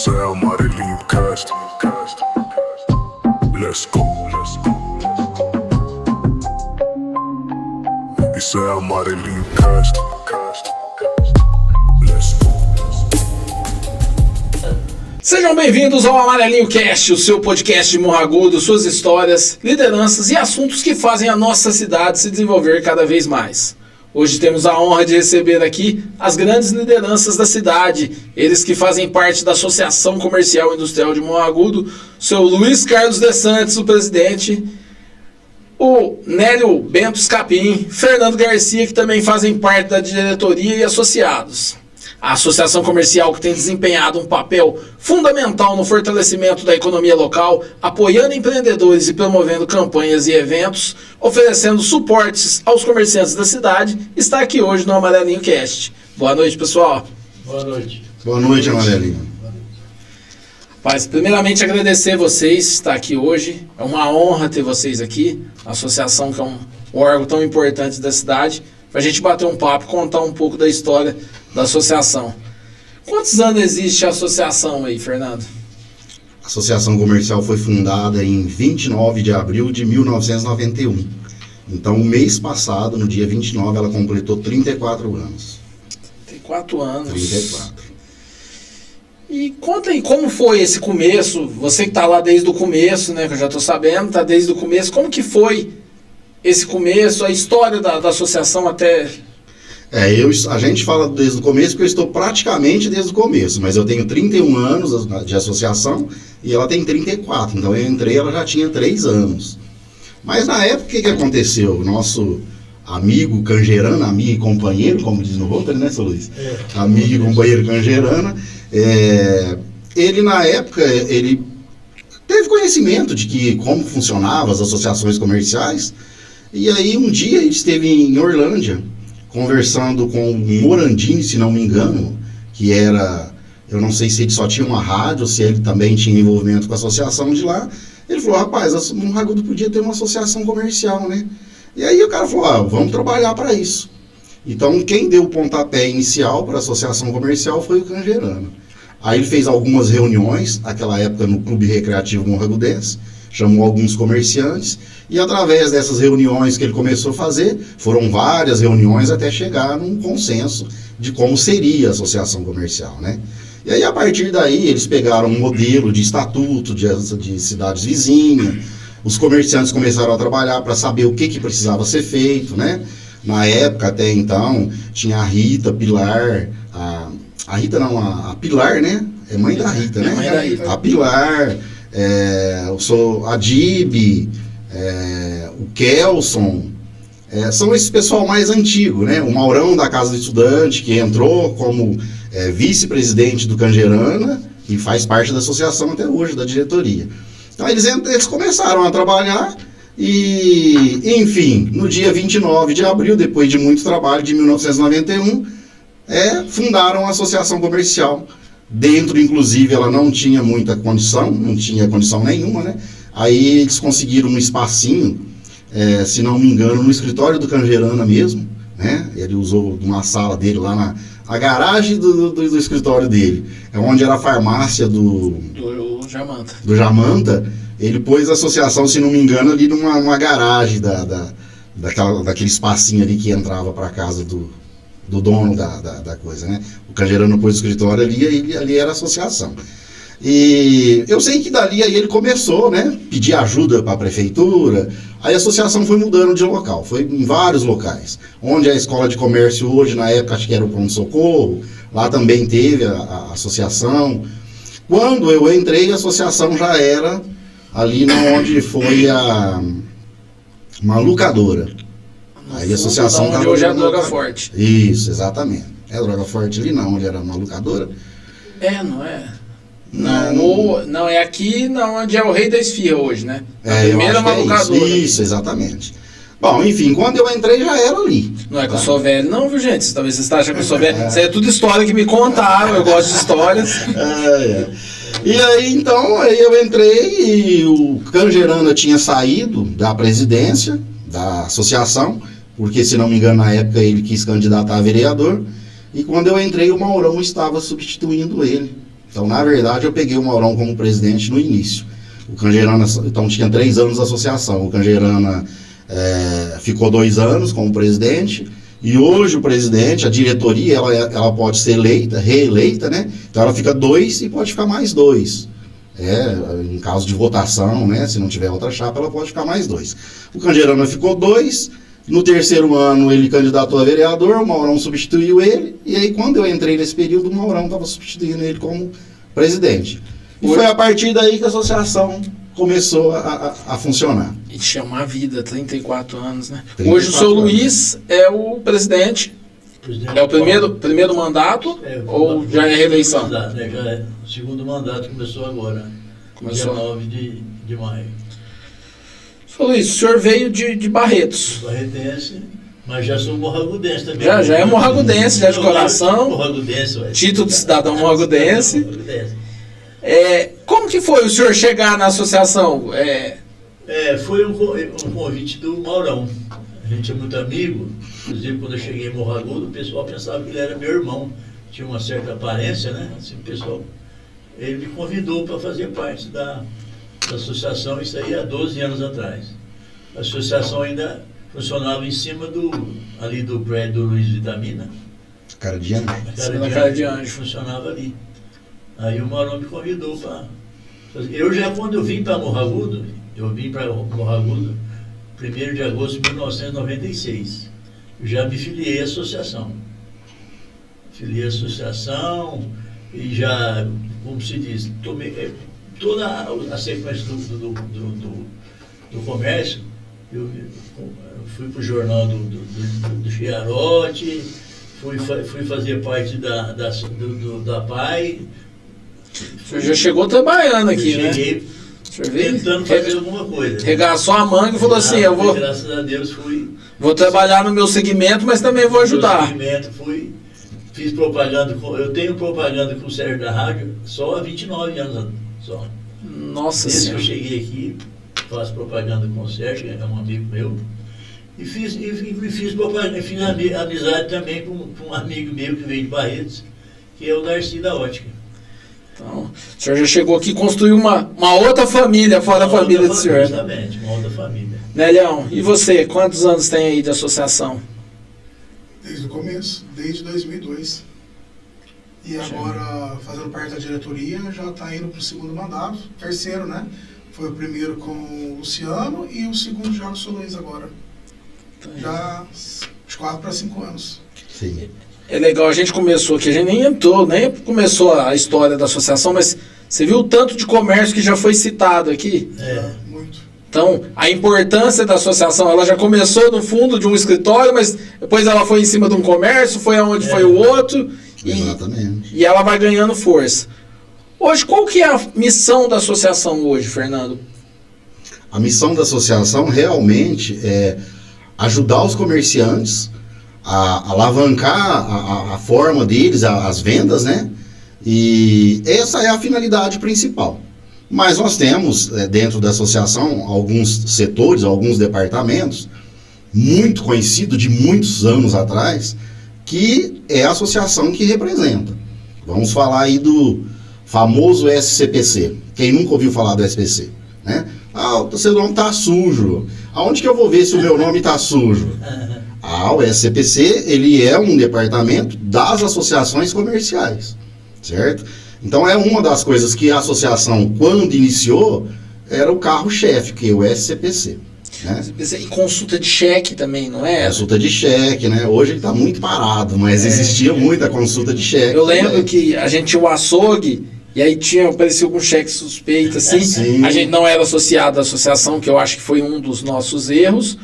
Isso é Amarelinho Cast. Let's go. Isso é Amarelinho Cast. Let's go. Sejam bem-vindos ao Amarelinho Cast, o seu podcast de Morro Agudo, suas histórias, lideranças e assuntos que fazem a nossa cidade se desenvolver cada vez mais. Hoje temos a honra de receber aqui as grandes lideranças da cidade, eles que fazem parte da Associação Comercial e Industrial de Morro Agudo, seu Luiz Carlos de Santos, o presidente, o Nélio Bento Scapim, Fernando Garcia, que também fazem parte da diretoria e associados. A associação comercial que tem desempenhado um papel fundamental no fortalecimento da economia local, apoiando empreendedores e promovendo campanhas e eventos, oferecendo suportes aos comerciantes da cidade, está aqui hoje no Amarelinho Cast. Boa noite, pessoal. Boa noite. Boa noite, Amarelinho. Rapaz, primeiramente agradecer vocês estar aqui hoje. É uma honra ter vocês aqui. A associação que é um órgão tão importante da cidade, para a gente bater um papo, contar um pouco da história da associação. Quantos anos existe a associação aí, Fernando? A Associação Comercial foi fundada em 29 de abril de 1991. Então, o mês passado, no dia 29, ela completou 34 anos. 34 anos. 34. E conta aí, como foi esse começo? Você que está lá desde o começo, né? Que eu já estou sabendo, está desde o começo. Como que foi esse começo, a história da associação até... A gente fala desde o começo porque eu estou praticamente desde o começo, mas eu tenho 31 anos de associação e ela tem 34, então eu entrei, ela já tinha 3 anos. Mas na época, o que aconteceu? O nosso amigo Cangerana, amigo e companheiro, como diz no Rotary, né, seu Luiz? Amigo e companheiro Cangerana, ele na época, ele teve conhecimento de que como funcionavam as associações comerciais, e aí um dia ele esteve em Orlândia, conversando com o Morandini, se não me engano, que era, eu não sei se ele só tinha uma rádio, ou se ele também tinha envolvimento com a associação de lá. Ele falou, rapaz, Morro Agudo podia ter uma associação comercial, né? E aí o cara falou, vamos trabalhar para isso. Então quem deu o pontapé inicial para a associação comercial foi o Cangerano. Aí ele fez algumas reuniões, naquela época no Clube Recreativo Morro Agudense, chamou alguns comerciantes, e através dessas reuniões que ele começou a fazer, foram várias reuniões até chegar num consenso de como seria a associação comercial, né? E aí, a partir daí, eles pegaram um modelo de estatuto de cidades vizinhas, os comerciantes começaram a trabalhar para saber o que precisava ser feito, né? Na época, até então, tinha a Rita, Pilar, a Rita não, a Pilar, né? É mãe da Rita, né? Mãe da Rita. A Pilar, a Dib, o Kelson, são esse pessoal mais antigo, né? O Maurão da Casa do Estudante, que entrou como vice-presidente do Cangerana e faz parte da associação até hoje, da diretoria. Então eles começaram a trabalhar e, enfim, no dia 29 de abril, depois de muito trabalho, de 1991, fundaram a Associação Comercial. Dentro, inclusive, ela não tinha muita condição, não tinha condição nenhuma, né? Aí eles conseguiram um espacinho, se não me engano, no escritório do Cangerana mesmo, né? Ele usou uma sala dele lá na garagem do escritório dele, onde era a farmácia do Jamanta. Ele pôs a associação, se não me engano, ali numa garagem daquele espacinho ali que entrava para a casa do dono da coisa, né? O Cangerano pôs o escritório ali e ali era a associação. E eu sei que dali aí ele começou, né? Pedir ajuda para a prefeitura. Aí a associação foi mudando de local, foi em vários locais. Onde a escola de comércio hoje, na época, acho que era o pronto-socorro, lá também teve a associação. Quando eu entrei, a associação já era ali onde foi uma locadora. Aí a associação onde hoje é a Droga Forte. Isso, exatamente. É a Droga Forte ali, não, onde era uma locadora. Não é? Não, é aqui onde é o Rei da Esfirra hoje, né? A primeira eu acho que locadora. Isso, exatamente. Bom, enfim, quando eu entrei já era ali. Não é que eu sou velho, não, viu, gente? Talvez vocês acham que eu sou velho. Isso aí é tudo história que me contaram, eu gosto de histórias. E aí, então, eu entrei e o Cangerana tinha saído da presidência da associação, porque, se não me engano, na época ele quis candidatar a vereador, e quando eu entrei, o Maurão estava substituindo ele, Então, na verdade, eu peguei o Maurão como presidente no início. O Cangerana, então, tinha 3 anos de associação. O Cangerana ficou 2 anos como presidente. E hoje o presidente, a diretoria, ela pode ser reeleita, né? Então, ela fica 2 e pode ficar mais 2. Em caso de votação, né? Se não tiver outra chapa, ela pode ficar mais 2. O Cangerana ficou 2. No 3º ano, ele candidatou a vereador, o Maurão substituiu ele. E aí, quando eu entrei nesse período, o Maurão estava substituindo ele como presidente. E foi a partir daí que a associação começou a funcionar. E chama a vida, 34 anos, né? Hoje o seu Luiz é o presidente. É o primeiro mandato ou já é reeleição? Já é o segundo mandato, começou agora, dia 9 de maio. Seu Luiz, o senhor veio de Barretos. Barretense, mas já sou morragudense também. Já é morragudense, já de coração. Morragudense, título de cidadão morragudense. Como que foi o senhor chegar na associação? Foi um convite do Maurão. A gente é muito amigo. Inclusive, quando eu cheguei em Morragudo, o pessoal pensava que ele era meu irmão. Tinha uma certa aparência, né? Assim, o pessoal... Ele me convidou para fazer parte da associação, isso aí há 12 anos atrás. A associação ainda funcionava em cima ali do prédio do Luiz Vitamina. Cara de anjo. Cara de anjo. Funcionava ali. Aí o Maurão me convidou para fazer. Quando eu vim para Morragudo, 1º de agosto de 1996. Eu já me filiei à associação. Filiei à associação e já, como se diz, tomei toda a sequência do comércio. Eu fui para o jornal do Chiarote, fui fazer parte da PAI. O senhor já chegou trabalhando aqui, né? Cheguei tentando fazer alguma coisa. Regaçou a manga e falou assim, eu vou... Graças a Deus vou trabalhar no meu segmento, mas também vou ajudar. No meu segmento fiz propaganda, eu tenho propaganda com o Sérgio da Rádio só há 29 anos só. Nossa Desde Senhora. que eu cheguei aqui, faço propaganda com o Sérgio, que é um amigo meu. E fiz propaganda, fiz amizade também com um amigo meu que veio de Barretos, que é o Darcy da Ótica. Então, o senhor já chegou aqui e construiu uma outra família fora da família do senhor. Exatamente, uma outra família. Né, Leão? E você, quantos anos tem aí de associação? Desde o começo, desde 2002. E agora, fazendo parte da diretoria, já está indo para o 2º mandato, 3º, né? Foi o primeiro com o Luciano e o segundo já com o seu Luiz agora. Já de 4 para 5 anos. Sim. É legal, a gente começou aqui, a gente nem entrou, nem começou a história da associação, mas você viu o tanto de comércio que já foi citado aqui? Muito. Então, a importância da associação, ela já começou no fundo de um escritório, mas depois ela foi em cima de um comércio, foi aonde foi o outro, e ela vai ganhando força. Hoje, qual que é a missão da associação hoje, Fernando? A missão da associação realmente é ajudar os comerciantes a alavancar a forma deles, as vendas, né? E essa é a finalidade principal. Mas nós temos, dentro da associação, alguns setores, alguns departamentos, muito conhecido de muitos anos atrás, que é a associação que representa. Vamos falar aí do famoso SCPC. Quem nunca ouviu falar do SPC, né? O seu nome está sujo. Aonde que eu vou ver se o meu nome está sujo? O SCPC, ele é um departamento das associações comerciais, certo? Então é uma das coisas que a associação, quando iniciou, era o carro-chefe, que é o SCPC. Né? E consulta de cheque também, não é? Consulta de cheque, né? Hoje ele está muito parado, mas existia muita consulta de cheque. Eu lembro que a gente tinha o açougue, e aí aparecia algum cheque suspeito, assim. Sim. A gente não era associado à associação, que eu acho que foi um dos nossos erros.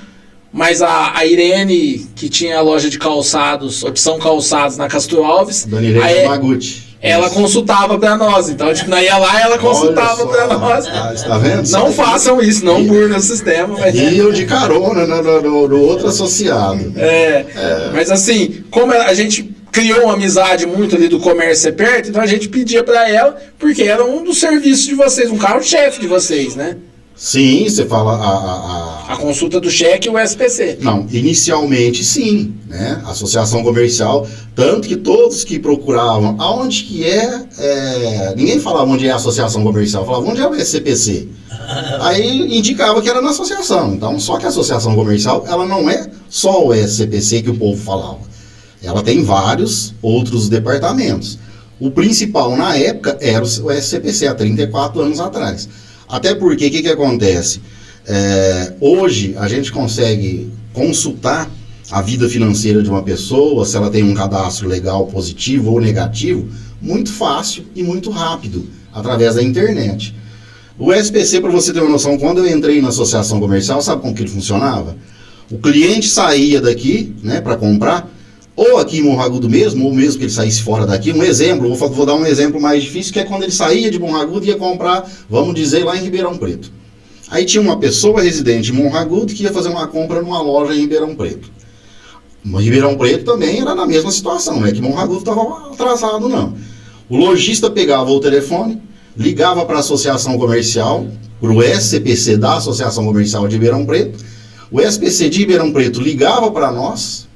Mas a Irene, que tinha a loja de calçados, Opção Calçados, na Castro Alves, Dona Irene Maguchi. Ela consultava para nós. Então, tipo, nós ia lá e ela consultava para nós. Está vendo? Não façam isso, não burlam o sistema. Mas... E eu de carona no outro associado. Mas assim, como a gente criou uma amizade muito ali do comércio ser perto, então a gente pedia para ela, porque era um dos serviços de vocês, um carro-chefe de vocês, né? Sim, você fala A consulta do cheque e o SPC. Não, inicialmente sim, né? Associação comercial, tanto que todos que procuravam, aonde que ninguém falava onde é a associação comercial, falava onde é o SCPC. Aí indicava que era na associação. Então, só que a associação comercial, ela não é só o SCPC que o povo falava. Ela tem vários outros departamentos. O principal na época era o SCPC, há 34 anos atrás. Até porque, o que acontece? Hoje, a gente consegue consultar a vida financeira de uma pessoa, se ela tem um cadastro legal positivo ou negativo, muito fácil e muito rápido, através da internet. O SPC, para você ter uma noção, quando eu entrei na associação comercial, sabe como que ele funcionava? O cliente saía daqui, né, para comprar, ou aqui em Morro Agudo mesmo, ou mesmo que ele saísse fora daqui. Um exemplo, vou dar um exemplo mais difícil, que é quando ele saía de Morro Agudo e ia comprar, vamos dizer, lá em Ribeirão Preto. Aí tinha uma pessoa residente em Morro Agudo que ia fazer uma compra numa loja em Ribeirão Preto. Ribeirão Preto também era na mesma situação, não é que Morro Agudo estava atrasado, não. O lojista pegava o telefone, ligava para a associação comercial, para o SCPC da Associação Comercial de Ribeirão Preto. O SPC de Ribeirão Preto ligava para nós.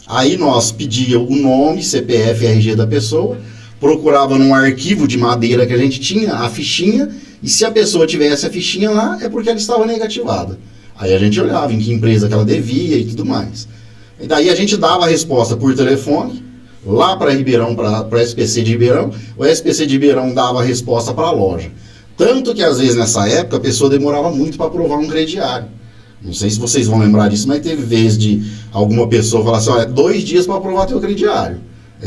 Aí nós pedíamos o nome, CPF e RG da pessoa, procurava num arquivo de madeira que a gente tinha, a fichinha, e se a pessoa tivesse a fichinha lá, é porque ela estava negativada. Aí a gente olhava em que empresa que ela devia e tudo mais. E daí a gente dava a resposta por telefone, lá para Ribeirão, para o SPC de Ribeirão, o SPC de Ribeirão dava a resposta para a loja. Tanto que às vezes nessa época a pessoa demorava muito para aprovar um crediário. Não sei se vocês vão lembrar disso, mas teve vez de alguma pessoa falar assim, olha, 2 dias para aprovar teu crediário.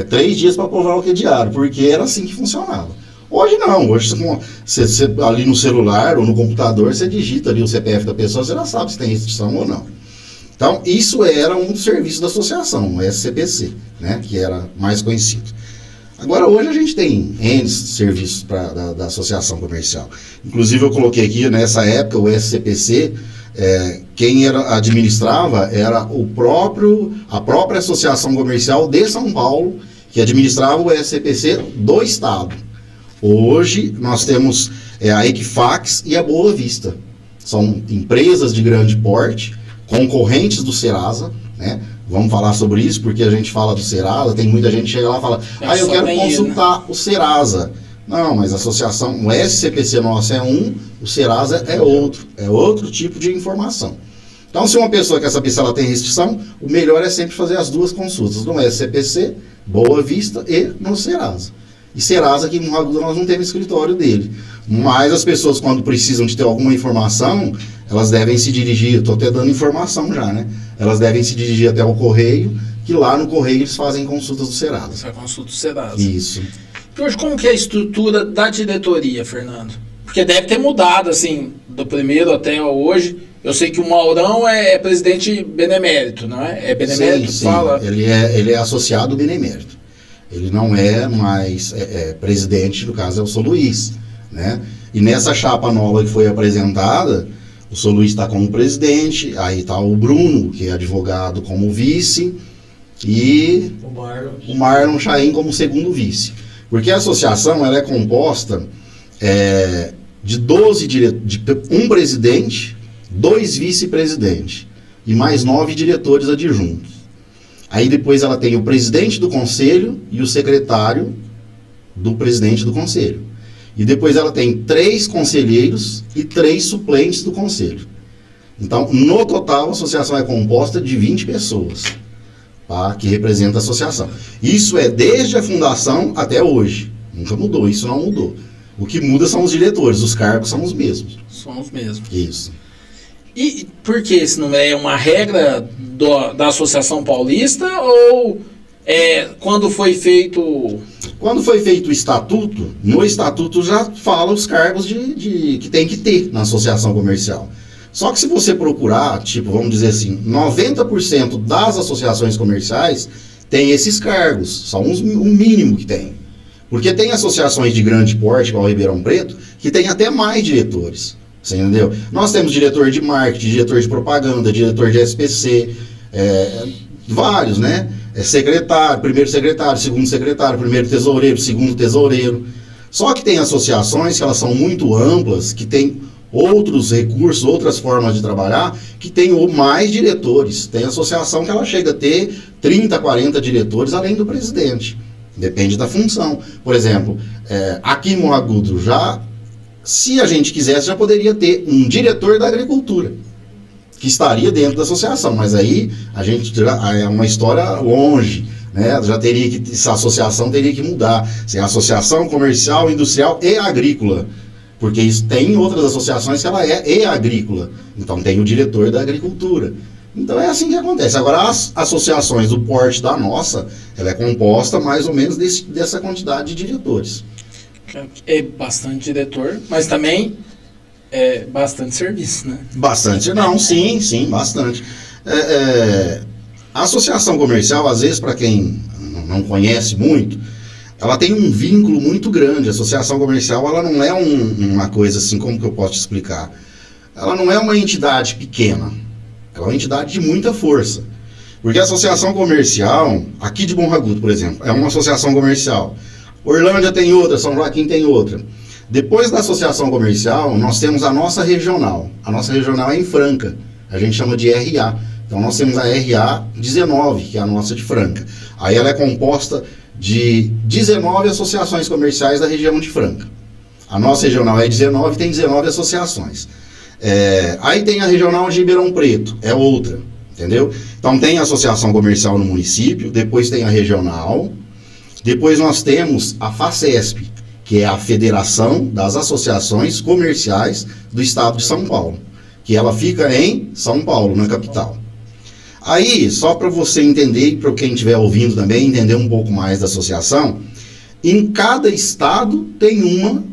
3 dias para aprovar o crediário, porque era assim que funcionava. Hoje não, hoje você ali no celular ou no computador, você digita ali o CPF da pessoa, você já sabe se tem restrição ou não. Então, isso era um dos serviços da associação, o SCPC, né, que era mais conhecido. Agora, hoje a gente tem N serviços da associação comercial. Inclusive, eu coloquei aqui, nessa época, o SCPC... quem administrava era a própria Associação Comercial de São Paulo, que administrava o SCPC do Estado. Hoje nós temos a Equifax e a Boa Vista. São empresas de grande porte, concorrentes do Serasa, né? Vamos falar sobre isso, porque a gente fala do Serasa, tem muita gente que chega lá e fala, eu quero consultar o Serasa. Não, mas a associação, o SCPC nosso é o Serasa é outro tipo de informação. Então, se uma pessoa quer saber se ela tem restrição, o melhor é sempre fazer as 2 consultas, no SCPC, Boa Vista e no Serasa. E Serasa, aqui em Morro Agudo, nós não temos escritório dele. Mas as pessoas, quando precisam de ter alguma informação, elas devem se dirigir, estou até dando informação já, né? Elas devem se dirigir até o Correio, que lá no Correio eles fazem consultas do Serasa. Essa consulta do Serasa. Isso. E hoje, como que é a estrutura da diretoria, Fernando? Porque deve ter mudado, assim, do primeiro até hoje. Eu sei que o Maurão é presidente benemérito, não é? É benemérito? Sim, fala? Ele é associado benemérito. Ele não é mais presidente, no caso é o São Luís, né? E nessa chapa nova que foi apresentada, o São Luís está como presidente, aí está o Bruno, que é advogado, como vice, e o Marlon Chaim como segundo vice. Porque a associação ela é composta de um presidente, 2 vice-presidentes e mais 9 diretores adjuntos. Aí depois ela tem o presidente do conselho e o secretário do presidente do conselho. E depois ela tem 3 conselheiros e 3 suplentes do conselho. Então, no total, a associação é composta de 20 pessoas, tá, que representa a associação. Isso é desde a fundação até hoje. Nunca mudou, isso não mudou. O que muda são os diretores, os cargos são os mesmos. São os mesmos. Isso. E por que isso não é uma regra da Associação Paulista ou quando foi feito... Quando foi feito o estatuto, no estatuto já fala os cargos que tem que ter na associação comercial. Só que se você procurar, vamos dizer assim, 90% das associações comerciais tem esses cargos, são o mínimo que tem. Porque tem associações de grande porte, igual o Ribeirão Preto, que tem até mais diretores. Você entendeu? Nós temos diretor de marketing, diretor de propaganda, diretor de SPC, vários, né? Secretário, primeiro secretário, segundo secretário, primeiro tesoureiro, segundo tesoureiro. Só que tem associações que elas são muito amplas, que tem outros recursos, outras formas de trabalhar, que tem mais diretores. Tem associação que ela chega a ter 30, 40 diretores, além do presidente. Depende da função. Por exemplo, aqui em Morro Agudo, se a gente quisesse, já poderia ter um diretor da agricultura, que estaria dentro da associação, mas aí é uma história longe, né? Já teria que, essa associação teria que mudar, ser associação comercial, industrial e agrícola, porque tem outras associações que ela é agrícola, então tem o diretor da agricultura. Então é assim que acontece. Agora, as associações do porte da nossa, ela é composta mais ou menos dessa quantidade de diretores. É bastante diretor, mas também é bastante serviço, né? Bastante, não, sim, bastante. A associação comercial, às vezes, para quem não conhece muito, ela tem um vínculo muito grande. A associação comercial, ela não é uma coisa assim, como que eu posso te explicar? Ela não é uma entidade pequena. Ela é uma entidade de muita força. Porque a associação comercial, aqui de Morro Agudo, por exemplo, é uma associação comercial. Orlândia tem outra, São Joaquim tem outra. Depois da associação comercial, nós temos a nossa regional. A nossa regional é em Franca. A gente chama de RA. Então nós temos a RA 19, que é a nossa de Franca. Aí ela é composta de 19 associações comerciais da região de Franca. A nossa regional é 19, tem 19 associações. Aí tem a regional de Ribeirão Preto, é outra, entendeu? Então tem a associação comercial no município, depois tem a regional, depois nós temos a FACESP, que é a Federação das Associações Comerciais do Estado de São Paulo, que ela fica em São Paulo, na capital. Aí, só para você entender, e para quem estiver ouvindo também, entender um pouco mais da associação, em cada estado tem uma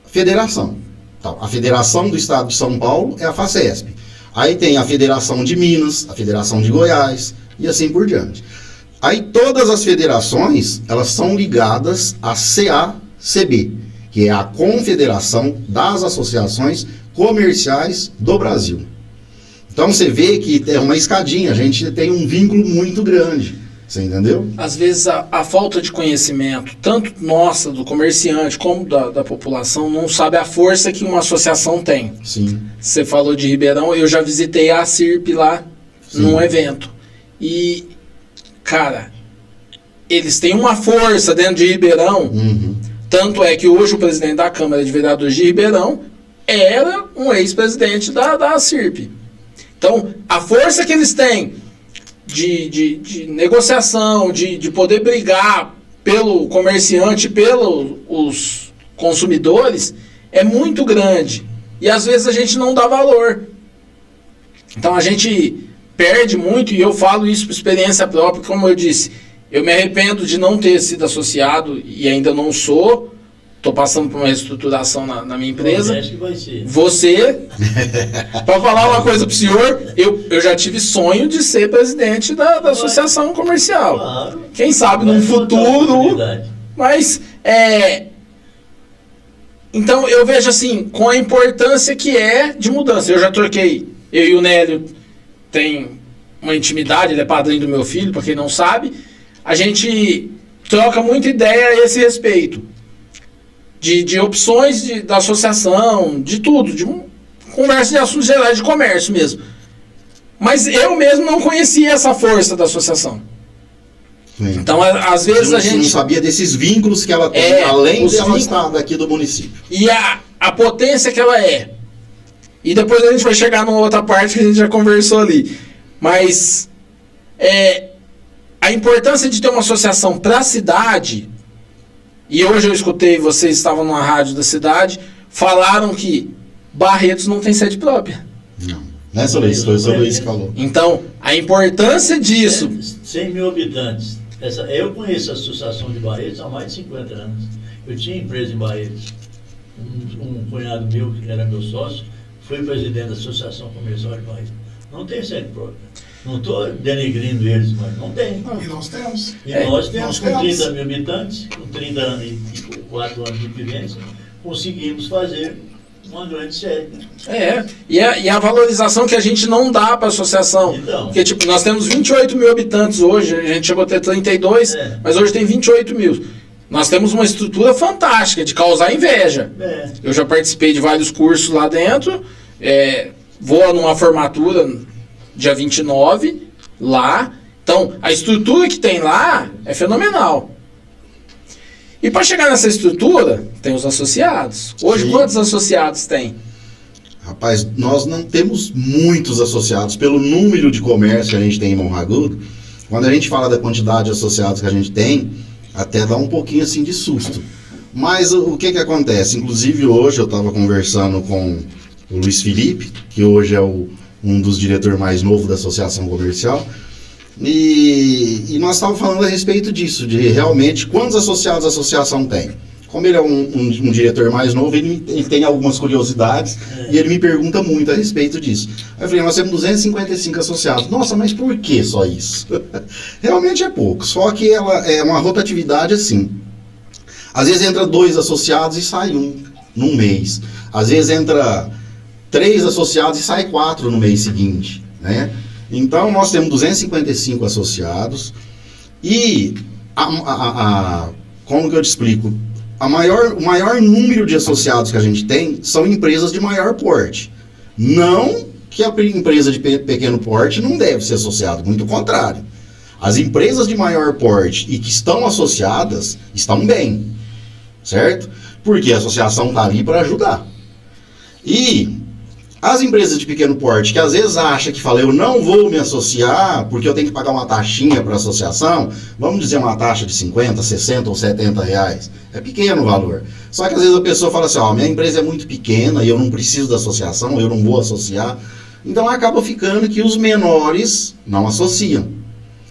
federação. Então, a Federação do Estado de São Paulo é a FACESP. Aí tem a Federação de Minas, a Federação de Goiás, e assim por diante. Aí todas as federações, elas são ligadas à CACB, que é a Confederação das Associações Comerciais do Brasil. Então você vê que é uma escadinha, a gente tem um vínculo muito grande, você entendeu? Às vezes a falta de conhecimento, tanto nossa, do comerciante, como da população, não sabe a força que uma associação tem. Sim. Você falou de Ribeirão, eu já visitei a CIRP lá, Sim. num evento. E, cara, eles têm uma força dentro de Ribeirão, tanto é que hoje o presidente da Câmara de Vereadores de Ribeirão era um ex-presidente da CIRP. Então, a força que eles têm de negociação, de poder brigar pelo comerciante, pelos consumidores, é muito grande. E às vezes a gente não dá valor. Então a gente perde muito, e eu falo isso por experiência própria, como eu disse, eu me arrependo de não ter sido associado, e ainda não sou. Estou passando por uma reestruturação na minha empresa. Acho que vai ser. Você, para falar uma coisa para o senhor, eu já tive sonho de ser presidente da associação comercial. Claro. Quem sabe num futuro. Mas, então eu vejo assim, com a importância que é de mudança. Eu já troquei, eu e o Nélio tem uma intimidade, ele é padrinho do meu filho, para quem não sabe. A gente troca muita ideia a esse respeito. De opções da associação, de tudo, de conversa de assuntos gerais, de comércio mesmo. Mas eu mesmo não conhecia essa força da associação. Sim. Então, às vezes a gente não sabia desses vínculos que ela tem, além dela estar daqui do município. E a potência que ela é. E depois a gente vai chegar numa outra parte que a gente já conversou ali. Mas a importância de ter uma associação para a cidade. E hoje eu escutei, vocês estavam numa rádio da cidade, falaram que Barretos não tem sede própria. Não. Né, seu Luiz? Foi o seu Luiz que falou. Então, a importância disso... 100 mil habitantes. Eu conheço a Associação de Barretos há mais de 50 anos. Eu tinha empresa em Barretos. Um cunhado meu, que era meu sócio, foi presidente da Associação Comercial de Barretos. Não tem sede própria. Não estou denegrindo eles, mas não tem. E nós temos. E nós temos, com 30 mil habitantes, com 30 anos e 4 anos de vivência, conseguimos fazer uma grande sede. E a valorização que a gente não dá para a associação. Então, porque, tipo, nós temos 28 mil habitantes hoje, a gente chegou a ter 32, mas hoje tem 28 mil. Nós temos uma estrutura fantástica de causar inveja. É. Eu já participei de vários cursos lá dentro, vou numa formatura dia 29 lá. Então, a estrutura que tem lá é fenomenal. E para chegar nessa estrutura, tem os associados. Hoje, Sim. quantos associados tem? Rapaz, nós não temos muitos associados pelo número de comércio que a gente tem em Morro Agudo. Quando a gente fala da quantidade de associados que a gente tem, até dá um pouquinho assim de susto. Mas o que acontece? Inclusive hoje eu estava conversando com o Luiz Felipe, que hoje é um dos diretores mais novos da Associação Comercial, e nós estávamos falando a respeito disso, de realmente quantos associados a associação tem. Como ele é um diretor mais novo, ele tem algumas curiosidades e ele me pergunta muito a respeito disso. Aí eu falei, nós temos 255 associados. Nossa, mas por que só isso? Realmente é pouco, só que ela é uma rotatividade assim. Às vezes entra 2 associados e sai 1 num mês. Às vezes entra 3 associados e sai 4 no mês seguinte, né? Então nós temos 255 associados e como que eu te explico? O maior número de associados que a gente tem são empresas de maior porte. Não que a empresa de pequeno porte não deve ser associada, muito contrário. As empresas de maior porte e que estão associadas estão bem, certo? Porque a associação está ali para ajudar. E as empresas de pequeno porte, que às vezes acham que eu não vou me associar porque eu tenho que pagar uma taxinha para a associação, vamos dizer uma taxa de 50, 60 ou 70 reais. É pequeno o valor. Só que às vezes a pessoa fala assim, minha empresa é muito pequena e eu não preciso da associação, eu não vou associar. Então acaba ficando que os menores não associam.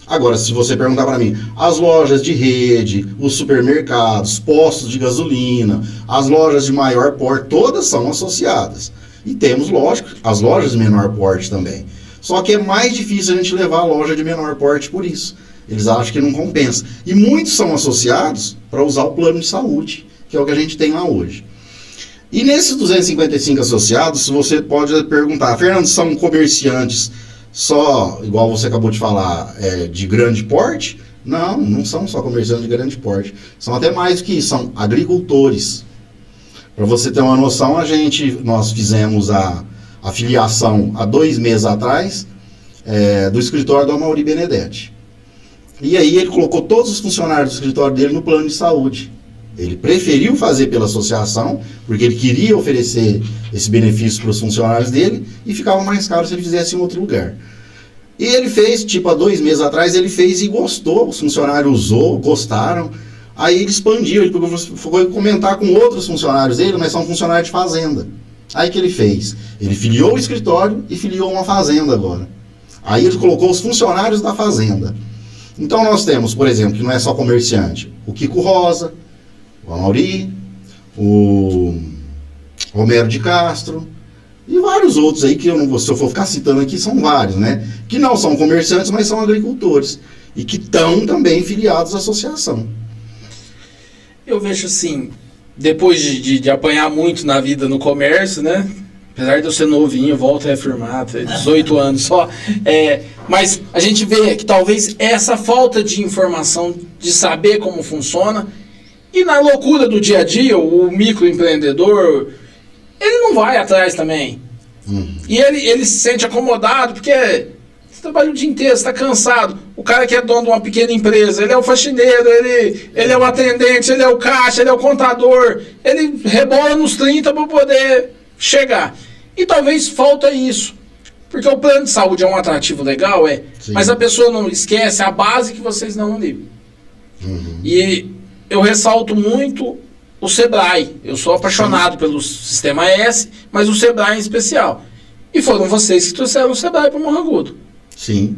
Agora, se você perguntar para mim, as lojas de rede, os supermercados, postos de gasolina, as lojas de maior porte, todas são associadas. E temos, lógico, as lojas de menor porte também. Só que é mais difícil a gente levar a loja de menor porte por isso. Eles acham que não compensa. E muitos são associados para usar o plano de saúde, que é o que a gente tem lá hoje. E nesses 255 associados, você pode perguntar, Fernando, são comerciantes só, igual você acabou de falar, de grande porte? Não, não são só comerciantes de grande porte. São até mais do que isso, são agricultores. Para você ter uma noção, nós fizemos a filiação há 2 meses atrás do escritório do Amaury Benedetti. E aí ele colocou todos os funcionários do escritório dele no plano de saúde. Ele preferiu fazer pela associação, porque ele queria oferecer esse benefício para os funcionários dele e ficava mais caro se ele fizesse em outro lugar. E ele fez, há 2 meses atrás, ele fez e gostou, os funcionários usou, gostaram. Aí ele expandiu, ele foi comentar com outros funcionários dele, mas são funcionários de fazenda. Aí que ele fez? Ele filiou o escritório e filiou uma fazenda agora. Aí ele colocou os funcionários da fazenda. Então nós temos, por exemplo, que não é só comerciante, o Kiko Rosa, o Amaury, o Romero de Castro e vários outros aí que eu não vou, se eu for ficar citando aqui, são vários, né? Que não são comerciantes, mas são agricultores e que estão também filiados à associação. Eu vejo assim, depois de apanhar muito na vida no comércio, né? Apesar de eu ser novinho, volto a reafirmar, 18 anos só. Mas a gente vê que talvez essa falta de informação, de saber como funciona, e na loucura do dia a dia, o microempreendedor, ele não vai atrás também. E ele se sente acomodado, porque você trabalha o dia inteiro, você está cansado. O cara que é dono de uma pequena empresa, ele é o faxineiro, ele é o atendente, ele é o caixa, ele é o contador, ele rebola nos 30 para poder chegar. E talvez falta isso. Porque o plano de saúde é um atrativo legal, Sim. Mas a pessoa não esquece a base que vocês não ligam. E eu ressalto muito o Sebrae. Eu sou apaixonado pelo Sistema S, mas o Sebrae em especial. E foram vocês que trouxeram o Sebrae para o Morro Agudo. Sim.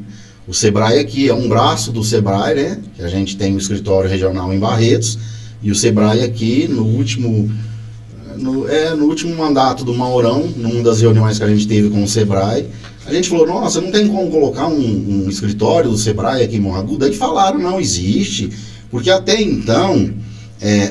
O Sebrae aqui é um braço do Sebrae, né? Que a gente tem o escritório regional em Barretos. E o Sebrae aqui, no último mandato do Maurão, numa das reuniões que a gente teve com o Sebrae, a gente falou, nossa, não tem como colocar um escritório do Sebrae aqui em Morro Agudo? Aí falaram, não existe, porque até então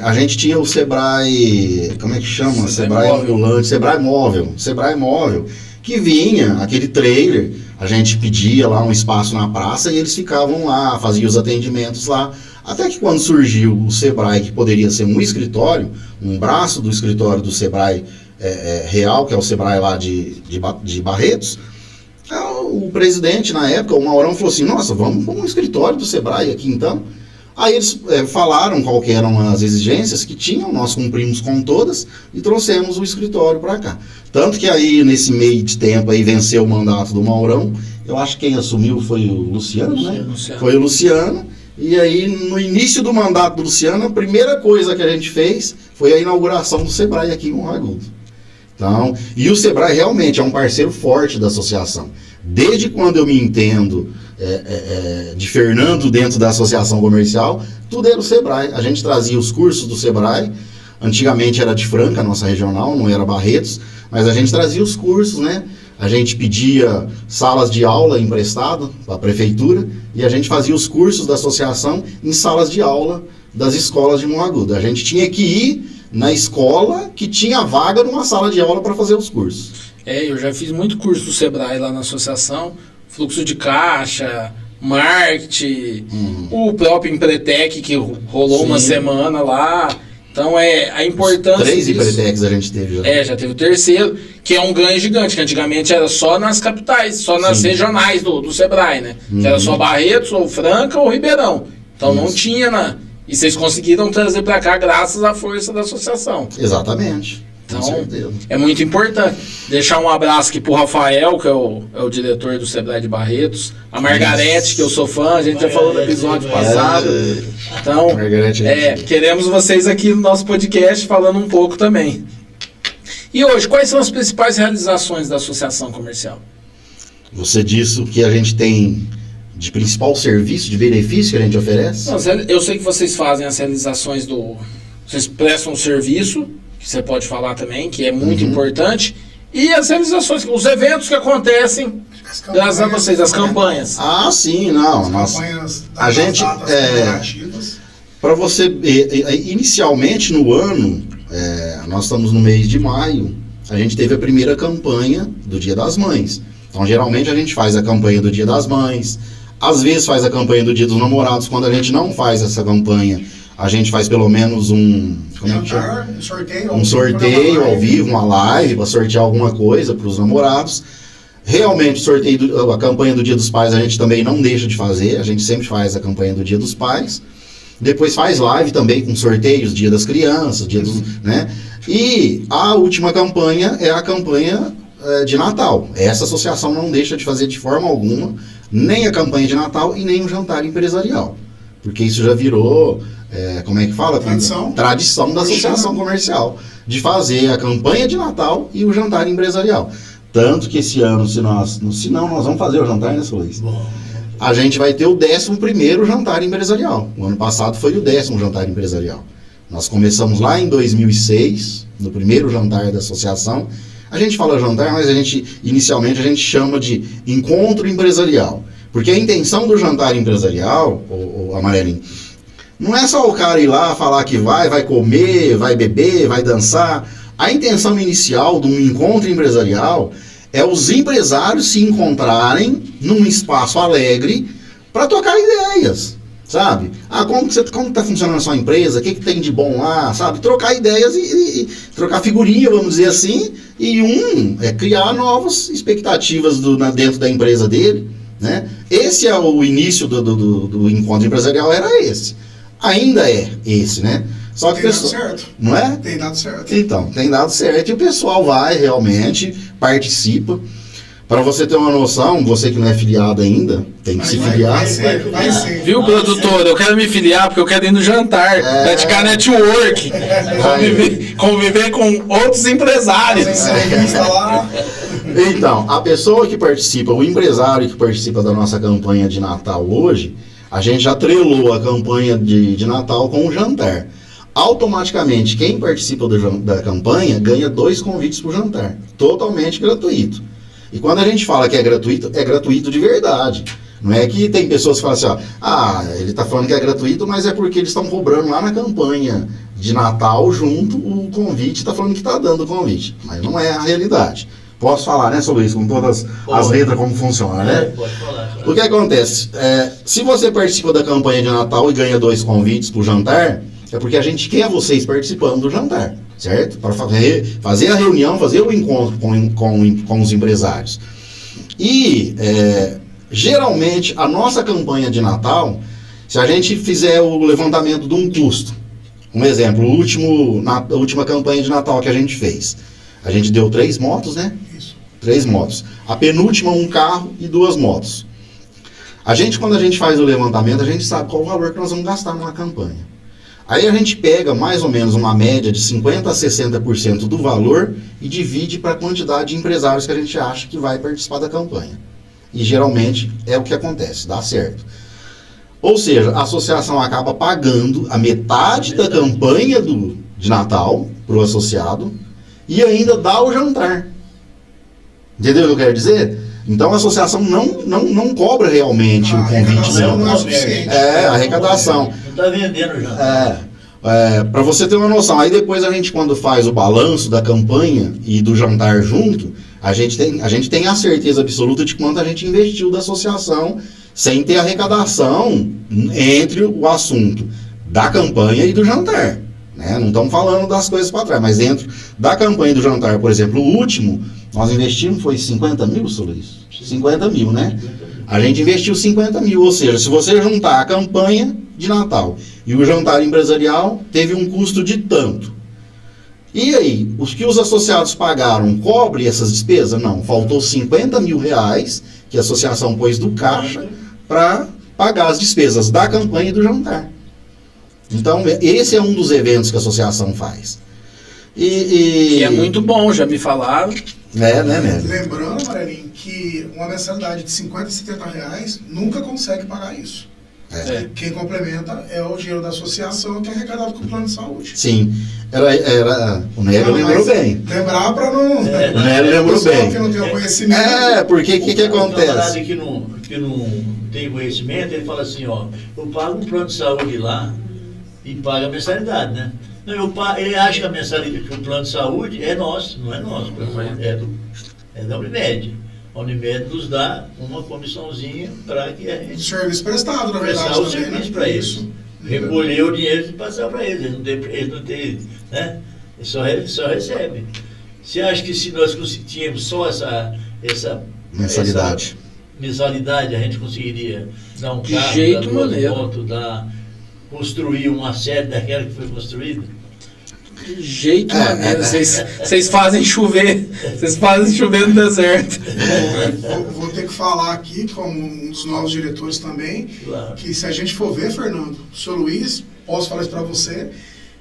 a gente tinha o Sebrae, como é que chama? Sebrae ambulante, Sebrae móvel, que vinha, aquele trailer, a gente pedia lá um espaço na praça e eles ficavam lá, faziam os atendimentos lá. Até que quando surgiu o Sebrae, que poderia ser um escritório, um braço do escritório do Sebrae real, que é o Sebrae lá de Barretos, o presidente na época, o Maurão, falou assim, nossa, vamos para um escritório do Sebrae aqui então. Aí eles falaram qual que eram as exigências que tinham, nós cumprimos com todas e trouxemos o escritório para cá. Tanto que aí, nesse meio de tempo, aí venceu o mandato do Maurão. Eu acho que quem assumiu foi o Luciano, né? Luciano. Foi o Luciano. E aí, no início do mandato do Luciano, a primeira coisa que a gente fez foi a inauguração do Sebrae aqui em Monte. Então, e o Sebrae realmente é um parceiro forte da associação. Desde quando eu me entendo de Fernando dentro da associação comercial, tudo era o Sebrae. A gente trazia os cursos do Sebrae, antigamente era de Franca, nossa regional, não era Barretos, mas a gente trazia os cursos, né? A gente pedia salas de aula emprestado para a prefeitura e a gente fazia os cursos da associação em salas de aula das escolas de Monte. A gente tinha que ir na escola que tinha vaga numa sala de aula para fazer os cursos. Eu já fiz muito curso do Sebrae lá na associação, fluxo de caixa, marketing, o próprio Empretec que rolou uma semana lá. Então a importância 3 Empretecs a gente teve já. Já teve o terceiro, que é um ganho gigante, que antigamente era só nas capitais, só nas regionais do Sebrae, né? Que era só Barretos, ou Franca, ou Ribeirão. Então não tinha, E vocês conseguiram trazer para cá graças à força da associação. Exatamente. Então, é muito importante. Deixar um abraço aqui pro Rafael, que é o diretor do Sebrae de Barretos. A Margarete, que eu sou fã, a gente já falou no episódio passado. Então, queremos vocês aqui no nosso podcast falando um pouco também. E hoje, quais são as principais realizações da Associação Comercial? Você disse o que a gente tem de principal serviço, de benefício que a gente oferece? Não, eu sei que vocês fazem as realizações vocês prestam um serviço, que você pode falar também, que é muito importante, e as realizações, os eventos que acontecem graças a vocês, as campanhas. Ah, sim, não. A gente, para você, inicialmente no ano, nós estamos no mês de maio, a gente teve a primeira campanha do Dia das Mães. Então, geralmente a gente faz a campanha do Dia das Mães, às vezes faz a campanha do Dia dos Namorados. Quando a gente não faz essa campanha, a gente faz pelo menos um sorteio ao vivo, uma live, para sortear alguma coisa para os namorados. Realmente, a campanha do Dia dos Pais a gente também não deixa de fazer, a gente sempre faz a campanha do Dia dos Pais. Depois faz live também com sorteios, Dia das Crianças, né? E a última campanha é a campanha de Natal. Essa associação não deixa de fazer de forma alguma nem a campanha de Natal e nem o jantar empresarial. Porque isso já virou, como é que fala? Tradição da associação comercial, de fazer a campanha de Natal e o jantar empresarial. Tanto que esse ano, se não, nós vamos fazer o jantar, né, Luiz? A gente vai ter o 11º jantar empresarial. O ano passado foi o 10º jantar empresarial. Nós começamos lá em 2006, no primeiro jantar da associação. A gente fala jantar, mas inicialmente a gente chama de encontro empresarial. Porque a intenção do jantar empresarial, o Amarelinho, não é só o cara ir lá falar que vai comer, vai beber, vai dançar. A intenção inicial de um encontro empresarial é os empresários se encontrarem num espaço alegre para trocar ideias, sabe? Como está funcionando a sua empresa, o que tem de bom lá, sabe? Trocar ideias e trocar figurinha, vamos dizer assim, e criar novas expectativas dentro da empresa dele, né? Esse é o início do encontro empresarial, era esse. Ainda é esse, né? Só que tem dado certo. Não é? Tem dado certo. Então, tem dado certo e o pessoal vai realmente, participa. Para você ter uma noção, você que não é filiado ainda, tem que se filiar. Vai ser. Viu, produtor? Eu quero me filiar porque eu quero ir no jantar, praticar network, conviver com outros empresários. Então, a pessoa que participa, o empresário que participa da nossa campanha de Natal hoje, a gente já atrelou a campanha de Natal com o jantar. Automaticamente, quem participa da campanha ganha 2 convites para o jantar, totalmente gratuito. E quando a gente fala que é gratuito de verdade. Não é que tem pessoas que falam assim, ele está falando que é gratuito, mas é porque eles estão cobrando lá na campanha de Natal junto o convite, está falando que está dando o convite. Mas não é a realidade. Posso falar, né, sobre isso, com todas as letras, como funciona, né? Pode falar. Claro. O que acontece? Se você participa da campanha de Natal e ganha 2 convites para o jantar, é porque a gente quer vocês participando do jantar, certo? Para fazer a reunião, fazer o encontro com os empresários. E, geralmente, a nossa campanha de Natal, se a gente fizer o levantamento de um custo, um exemplo, a última campanha de Natal que a gente fez, a gente deu 3 motos, né? Isso. 3 motos. A penúltima, um carro e 2 motos. Quando a gente faz o levantamento, a gente sabe qual o valor que nós vamos gastar numa campanha. Aí a gente pega mais ou menos uma média de 50% a 60% do valor e divide para a quantidade de empresários que a gente acha que vai participar da campanha. E geralmente é o que acontece, dá certo. Ou seja, a associação acaba pagando a metade da campanha de Natal para o associado e ainda dá o jantar. Entendeu o que eu quero dizer? Então a associação não cobra realmente o convite. Não é suficiente. A arrecadação. Não está vendendo já. Para você ter uma noção, aí depois a gente, quando faz o balanço da campanha e do jantar junto, a gente tem a certeza absoluta de quanto a gente investiu da associação sem ter arrecadação entre o assunto da campanha e do jantar. Né? Não estamos falando das coisas para trás, mas dentro da campanha do jantar, por exemplo, o último, nós investimos, foi 50 mil, seu Luiz? 50 mil, né? A gente investiu 50 mil, ou seja, se você juntar a campanha de Natal e o jantar empresarial, teve um custo de tanto. E aí, os que os associados pagaram, cobre essas despesas? Não, faltou 50 mil reais que a associação pôs do caixa para pagar as despesas da campanha e do jantar. Então, esse é um dos eventos que a associação faz. E é muito bom, já me falaram. Né? Lembrando, Amarelinho, que uma mensalidade de 50 a 70 reais nunca consegue pagar isso. Quem complementa é o dinheiro da associação que é arrecadado com o plano de saúde. Sim. O Nélio lembrou bem. Lembrar para não... O Nélio lembrou bem. Que não tem o conhecimento. Porque o que acontece? O camarada que não tem conhecimento, ele fala assim, ó, eu pago um plano de saúde lá e pago a mensalidade, né? Não, ele acha que a mensalidade, que o plano de saúde é nosso, não é nosso, é da Unimed. A Unimed nos dá uma comissãozinha para que a gente... Serviço prestado, na verdade. Prestar o serviço para eles. Recolher o dinheiro e passar para eles. Eles não têm, né? Eles só recebem. Você acha que se nós tínhamos só essa mensalidade, a gente conseguiria dar um De carro, jeito dar duas maneiro. motos, construir uma série daquela que foi construída? De jeito maneiro. Vocês fazem chover. Vocês fazem chover no deserto. Vou ter que falar aqui, como um dos novos diretores também, Claro. que se a gente for ver, Fernando, o senhor Luiz, posso falar isso para você,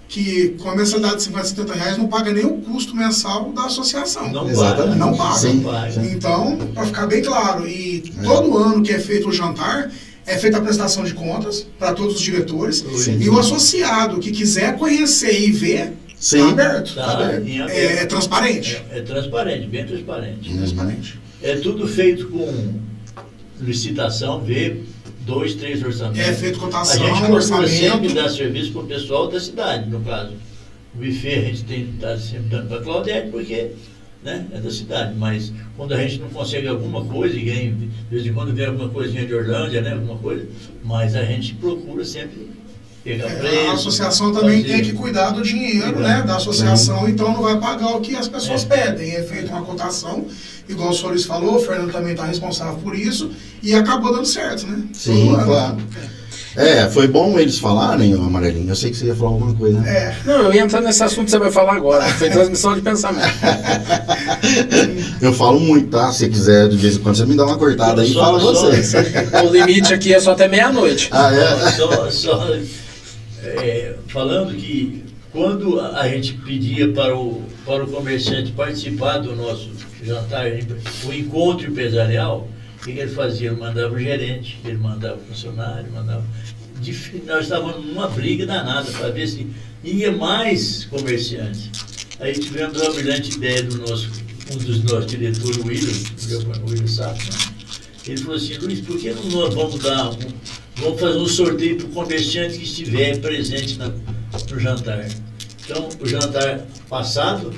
que com a mensalidade de 50, 70 reais não paga nem o custo mensal da associação. Não Exatamente. paga. Não paga. Sim. Então, para ficar bem claro, e todo ano que é feito o jantar, é feita a prestação de contas para todos os diretores, Sim. e o associado que quiser conhecer e ver, Sim. está aberto. Tá, Tá aberto. em aberto. É transparente. É transparente, bem transparente. Transparente. É tudo feito com licitação, vê 2, 3 orçamentos. É feito A cotação, gente procura orçamento. sempre dar serviço para o pessoal da cidade, no caso. O buffet a gente tem que estar sempre dando para a Claudete, porque, né, é da cidade. Mas quando a gente não consegue alguma coisa, e ganha, de vez em quando vem alguma coisinha de Orlândia, né, alguma coisa, mas a gente procura sempre pegar preço. A associação também fazer- tem que cuidar do dinheiro, né, da associação, então não vai pagar o que as pessoas pedem. É feita uma cotação, igual o senhor Luiz falou, o Fernando também está responsável por isso, e acabou dando certo, né? Sim, Todo ano. claro. Foi bom eles falarem, ô Amarelinho. Eu sei que você ia falar alguma coisa, né? Não, eu ia entrar nesse assunto que você vai falar agora. Foi transmissão de pensamento. Eu falo muito, tá? Se quiser, de vez em quando, você me dá uma cortada aí e fala vocês. O limite aqui é só até meia-noite. Falando que quando a gente pedia para o comerciante participar do nosso jantar, o encontro empresarial, o que ele fazia? Ele mandava o gerente, ele mandava o funcionário, nós estávamos numa briga danada para ver se ia mais comerciantes. Aí tivemos a brilhante ideia um dos nossos diretores, o William Sato, né? Ele falou assim: Luiz, por que não nós vamos fazer um sorteio para o comerciante que estiver presente no jantar? Então, o jantar passado,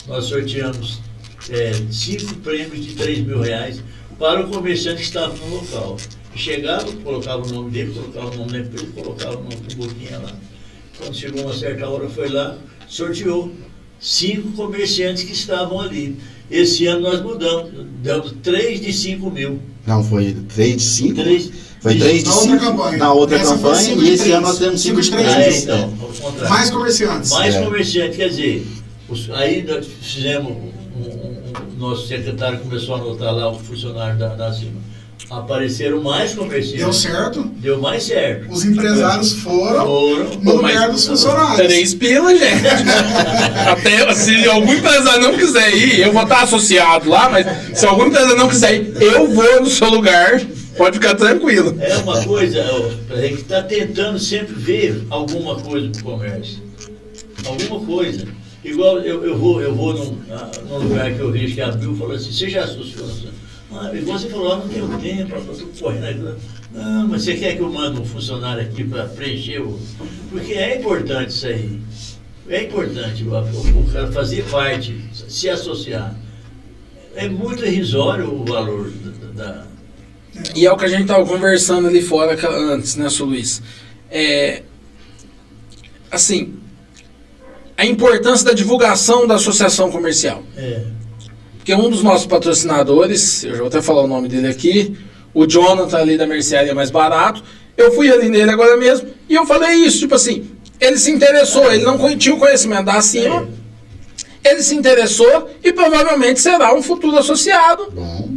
nós sorteamos 5 prêmios de R$3.000 para o comerciante que estava no local. Chegava, colocava o nome dele, colocava o nome da empresa, colocava o nome do boquinha lá. Quando chegou uma certa hora, foi lá, sorteou 5 comerciantes que estavam ali. Esse ano nós mudamos, damos 3 de 5 mil. Não, foi 3 de 5? 3 Foi 3 de Na outra 5 campanha. na outra Essa foi campanha, cinco e de esse três. ano nós temos 5 de 5 de 3. três. então, ao contrário. Mais comerciantes. Mais É. comerciante, quer dizer, aí nós fizemos, nosso secretário começou a anotar lá o funcionário da cima. Apareceram mais comerciantes. Deu certo. Deu mais certo. Os empresários foram no Pô, lugar dos funcionários. 3 pila, gente. Até se algum empresário não quiser ir, eu vou estar associado lá, mas se algum empresário não quiser ir, eu vou no seu lugar. Pode ficar tranquilo. É uma coisa, a gente está tentando sempre ver alguma coisa do comércio. Alguma coisa. Igual eu vou num lugar que eu vejo que abriu e falou assim, você já associou? Igual você falou, não tenho tempo, eu estou correndo. Não, mas você quer que eu mande um funcionário aqui para preencher o... Porque é importante isso aí. É importante o cara fazer parte, se associar. É muito irrisório o valor da... E é o que a gente estava conversando ali fora antes, né, Sr. Luiz? Assim, a importância da divulgação da associação comercial. Porque um dos nossos patrocinadores, eu já vou até falar o nome dele aqui, o Jonathan ali da Mercearia Mais Barato, eu fui ali nele agora mesmo e eu falei isso, tipo assim, ele se interessou, ele não tinha o conhecimento da acima, ele se interessou e provavelmente será um futuro associado. Bom.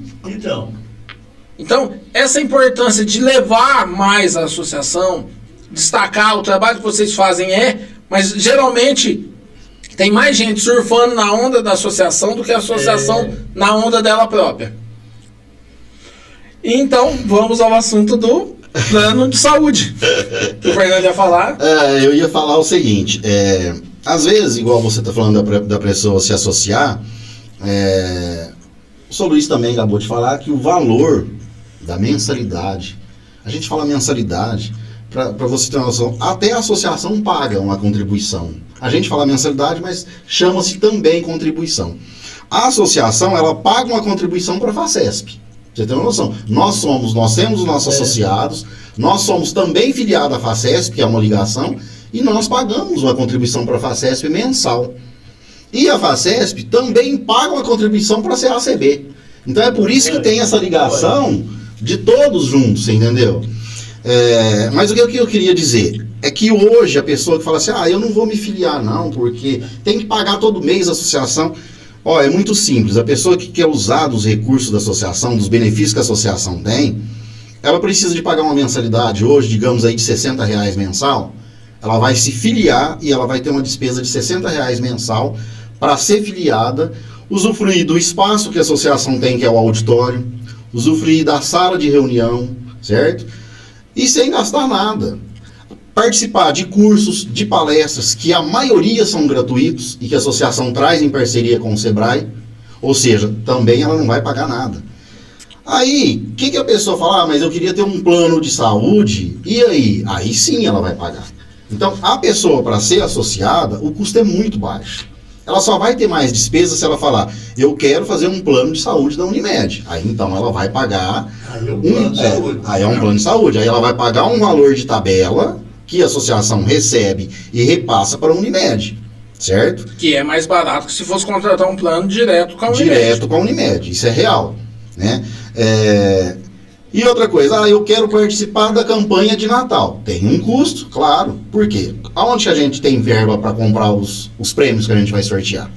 Então, essa importância de levar mais a associação, destacar o trabalho que vocês fazem mas geralmente tem mais gente surfando na onda da associação do que a associação na onda dela própria. Então, vamos ao assunto do plano de saúde. O Fernando ia falar. Eu ia falar o seguinte, às vezes, igual você está falando da pessoa se associar, o Sr. Luiz também acabou de falar que o valor da mensalidade, a gente fala mensalidade, para você ter uma noção, até a associação paga uma contribuição. A gente fala mensalidade, mas chama-se também contribuição. A associação, ela paga uma contribuição para a FACESP. Você tem uma noção? Nós temos os nossos associados, nós somos também filiados à FACESP, que é uma ligação, e nós pagamos uma contribuição para a FACESP mensal. E a FACESP também paga uma contribuição para a CACB. Então é por isso que tem essa ligação de todos juntos, entendeu? Mas o que eu queria dizer é que hoje a pessoa que fala assim, eu não vou me filiar não, porque tem que pagar todo mês a associação. É muito simples, a pessoa que quer usar dos recursos da associação, dos benefícios que a associação tem, ela precisa de pagar uma mensalidade hoje, digamos aí de R$60 mensal, ela vai se filiar e ela vai ter uma despesa de R$60 mensal para ser filiada, usufruir do espaço que a associação tem, que é o auditório, usufruir da sala de reunião, certo? E sem gastar nada. Participar de cursos, de palestras, que a maioria são gratuitos e que a associação traz em parceria com o Sebrae, ou seja, também ela não vai pagar nada. Aí, o que a pessoa fala? Mas eu queria ter um plano de saúde, e aí? Aí sim ela vai pagar. Então, a pessoa, para ser associada, o custo é muito baixo. Ela só vai ter mais despesa se ela falar, eu quero fazer um plano de saúde da Unimed. Aí então ela vai pagar Aí é um plano de saúde. Aí é um plano de saúde. Aí ela vai pagar um valor de tabela que a associação recebe e repassa para a Unimed, certo? Que é mais barato que se fosse contratar um plano direto com a Unimed. Direto com a Unimed, isso é real, né? E outra coisa, eu quero participar da campanha de Natal. Tem um custo, claro. Por quê? Aonde a gente tem verba para comprar os prêmios que a gente vai sortear?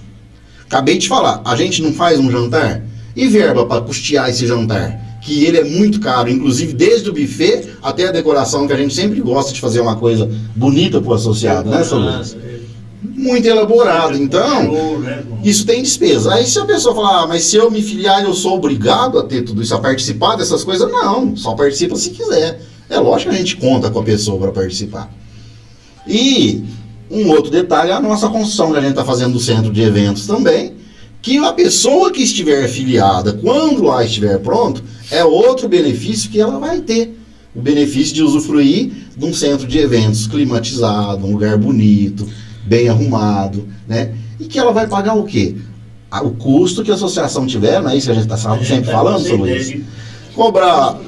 Acabei de falar, a gente não faz um jantar? E verba para custear esse jantar? Que ele é muito caro, inclusive desde o buffet até a decoração, que a gente sempre gosta de fazer uma coisa bonita para o associado, né, Sr. Luiz? Muito elaborado, então isso tem despesa. Aí se a pessoa falar, mas se eu me filiar eu sou obrigado a ter tudo isso, a participar dessas coisas, não, só participa se quiser. É lógico que a gente conta com a pessoa para participar. E um outro detalhe é a nossa construção que a gente está fazendo do centro de eventos também, que a pessoa que estiver afiliada, quando lá estiver pronto, é outro benefício que ela vai ter. O benefício de usufruir de um centro de eventos climatizado, um lugar bonito, bem arrumado, né? E que ela vai pagar o quê? o custo que a associação tiver, não é isso que a gente está sempre falando, seu Luiz? Cobrar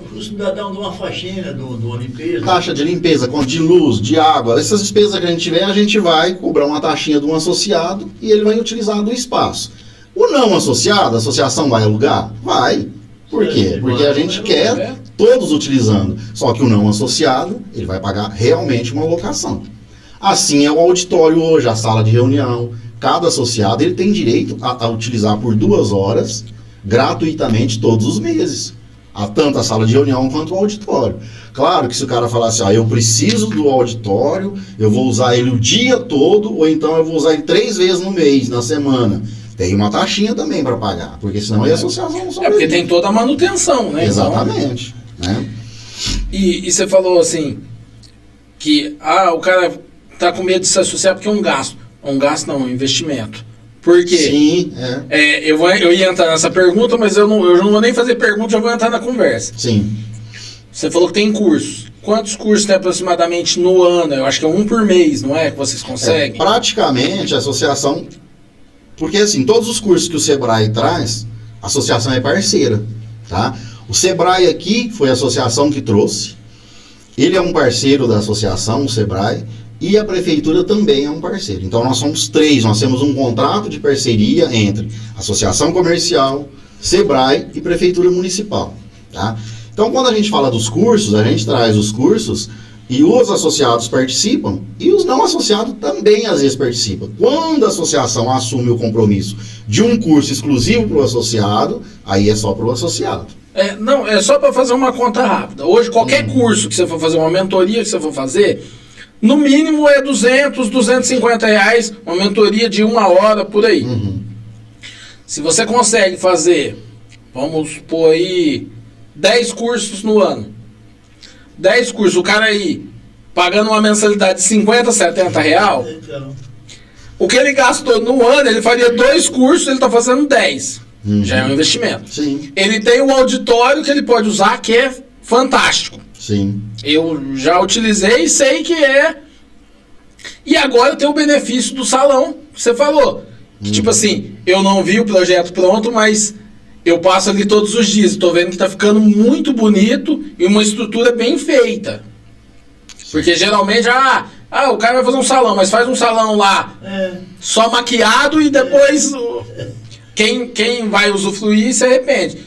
O custo de uma faxina, de uma limpeza. taxa de limpeza, conta de luz, de água, essas despesas que a gente tiver, a gente vai cobrar uma taxinha de um associado e ele vai utilizar do espaço. O não associado, a associação vai alugar? Vai. Por quê? Porque a gente quer todos utilizando. Só que o não associado, ele vai pagar realmente uma locação. Assim é o auditório hoje, a sala de reunião. Cada associado ele tem direito a utilizar por 2 horas, gratuitamente, todos os meses. Tanto a sala de reunião quanto o auditório. Claro que se o cara falar assim, eu preciso do auditório, eu vou usar ele o dia todo, ou então eu vou usar ele 3 vezes no mês, na semana. Tem uma taxinha também para pagar, porque senão a associação não sobrevive. porque tem toda a manutenção, né? Exatamente. Então, né? E você falou assim, que o cara tá com medo de se associar porque é um gasto. Um gasto não, um investimento. Por quê? Sim, eu ia entrar nessa pergunta, mas eu não vou nem fazer pergunta, já vou entrar na conversa. Sim. Você falou que tem cursos. Quantos cursos tem aproximadamente no ano? Eu acho que é 1 por mês, não é? Que vocês conseguem? Praticamente a associação... Porque assim, todos os cursos que o Sebrae traz, a associação é parceira, tá? O Sebrae aqui foi a associação que trouxe. Ele é um parceiro da associação, o Sebrae, e a prefeitura também é um parceiro. Então nós somos 3, nós temos um contrato de parceria entre associação comercial, Sebrae e prefeitura municipal, tá? Então quando a gente fala dos cursos, a gente traz os cursos e os associados participam e os não associados também às vezes participam. Quando a associação assume o compromisso de um curso exclusivo para o associado, aí é só para o associado. Não, é só para fazer uma conta rápida. Hoje, qualquer curso que você for fazer, uma mentoria que você for fazer, no mínimo é 200, 250 reais, uma mentoria de 1 hora por aí. Se você consegue fazer, vamos supor aí, 10 cursos no ano. 10 cursos, o cara aí pagando uma mensalidade de 50, 70 real, Então, o que ele gastou no ano, ele faria 2 cursos, ele está fazendo 10. Já é um investimento. Sim, Ele tem um auditório que ele pode usar, que é fantástico. sim. Eu já utilizei e sei que é. E agora tem o benefício do salão, que você falou. Que, tipo assim, eu não vi o projeto pronto, mas eu passo ali todos os dias. Estou vendo que está ficando muito bonito e uma estrutura bem feita. Porque geralmente, o cara vai fazer um salão, mas faz um salão lá só maquiado e depois quem vai usufruir se arrepende.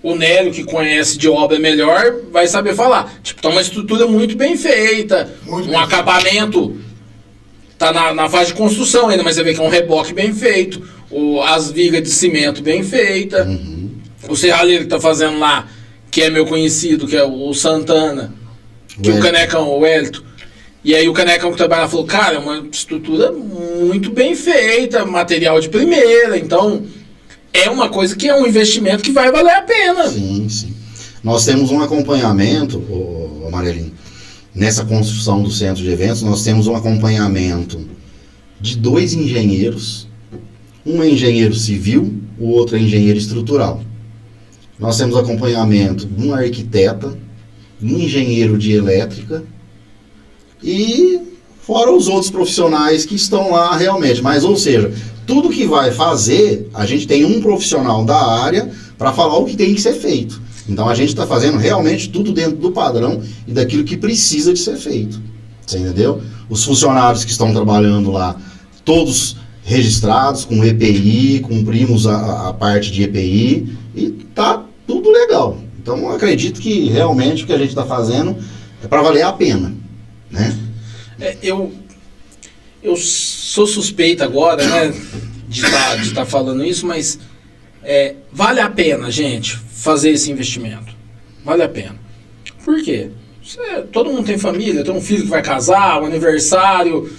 O Nélio, que conhece de obra melhor, vai saber falar. Tipo, tá uma estrutura muito bem feita, Muito um bem acabamento, tá na fase de construção ainda, mas você vê que é um reboque bem feito, as vigas de cimento bem feita, o serralheiro que tá fazendo lá, que é meu conhecido, que é o Santana, que o Canecão, o Hélito, e aí o Canecão que trabalha falou, cara, é uma estrutura muito bem feita, material de primeira, então é uma coisa que é um investimento que vai valer a pena. Sim, sim. Nós temos um acompanhamento, Amarelinho, nessa construção do centro de eventos, nós temos um acompanhamento de 2 engenheiros, um é engenheiro civil, o outro é engenheiro estrutural. Nós temos acompanhamento de uma arquiteta, um engenheiro de elétrica e fora os outros profissionais que estão lá realmente. Mas, ou seja, tudo que vai fazer, a gente tem um profissional da área para falar o que tem que ser feito. Então a gente está fazendo realmente tudo dentro do padrão e daquilo que precisa de ser feito. Você entendeu? Os funcionários que estão trabalhando lá, todos registrados com EPI, cumprimos a parte de EPI e tá tudo legal. Então eu acredito que realmente o que a gente está fazendo é para valer a pena, né? Eu sou suspeito agora, né, de estar falando isso, mas vale a pena, gente, fazer esse investimento. Vale a pena. Por quê? Todo mundo tem família, tem um filho que vai casar, um aniversário.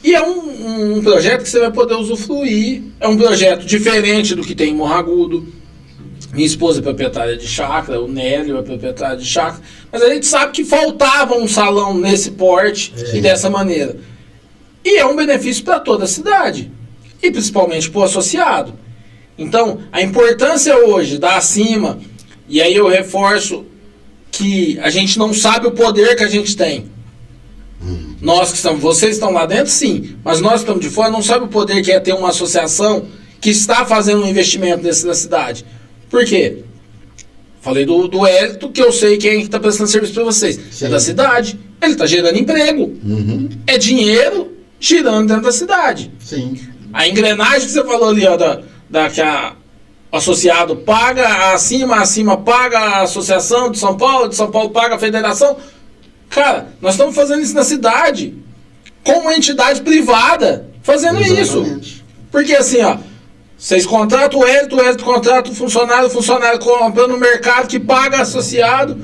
E é um projeto que você vai poder usufruir. É um projeto diferente do que tem em Morro Agudo. Minha esposa é proprietária de chácara, o Nélio é proprietário de chácara. Mas a gente sabe que faltava um salão nesse porte e dessa maneira. E é um benefício para toda a cidade. E principalmente para o associado. Então, a importância hoje da acima, e aí eu reforço que a gente não sabe o poder que a gente tem. Nós que estamos, vocês estão lá dentro, sim, mas nós que estamos de fora não sabemos o poder que é ter uma associação que está fazendo um investimento na cidade. Por quê? Falei do Hélito, que eu sei quem está prestando serviço para vocês. Sim. É da cidade. Ele está gerando emprego. Uhum. É dinheiro girando dentro da cidade. Sim. A engrenagem que você falou ali, ó, que o associado paga acima paga a associação de São Paulo paga a federação. Cara, nós estamos fazendo isso na cidade, com uma entidade privada, fazendo Exatamente. isso. Porque assim, ó, vocês contratam o Hélito contrata o funcionário compra no mercado que paga associado,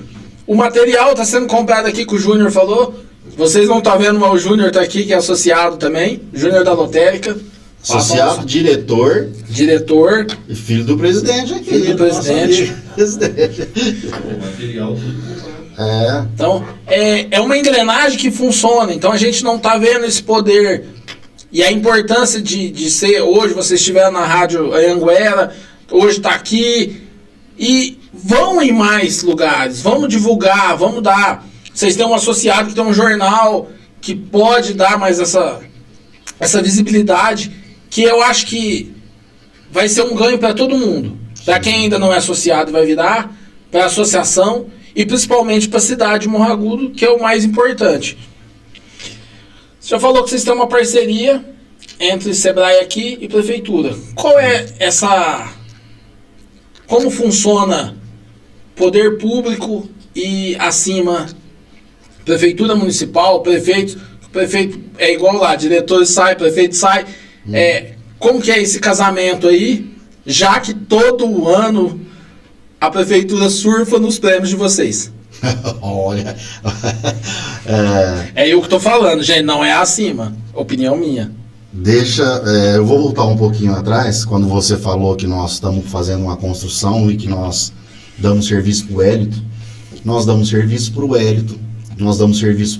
o material está sendo comprado aqui, que o Júnior falou. Vocês não estão vendo, mas o Júnior está aqui, que é associado também, Júnior da Lotérica. Associado, diretor e filho do presidente aqui. Filho do presidente. O material tudo. Então, é uma engrenagem que funciona. Então, a gente não está vendo esse poder. E a importância de ser... Hoje, vocês estiveram na Rádio Anhanguera, hoje está aqui. E vão em mais lugares. Vamos divulgar, vamos dar. Vocês têm um associado que tem um jornal que pode dar mais essa visibilidade, que eu acho que vai ser um ganho para todo mundo. Para quem ainda não é associado, vai virar, para a associação e principalmente para a cidade de Morro Agudo, que é o mais importante. Você já falou que vocês têm uma parceria entre Sebrae aqui e Prefeitura. Qual é como funciona poder público e acima Prefeitura Municipal, prefeito é igual lá, diretor sai, prefeito sai. Como que é esse casamento aí, já que todo ano a Prefeitura surfa nos prêmios de vocês? Olha. É eu que tô falando, gente, não é acima. Opinião minha. Eu vou voltar um pouquinho atrás, quando você falou que nós estamos fazendo uma construção e que nós damos serviço para o Hélito. Nós damos serviço para o Hélito, nós damos serviço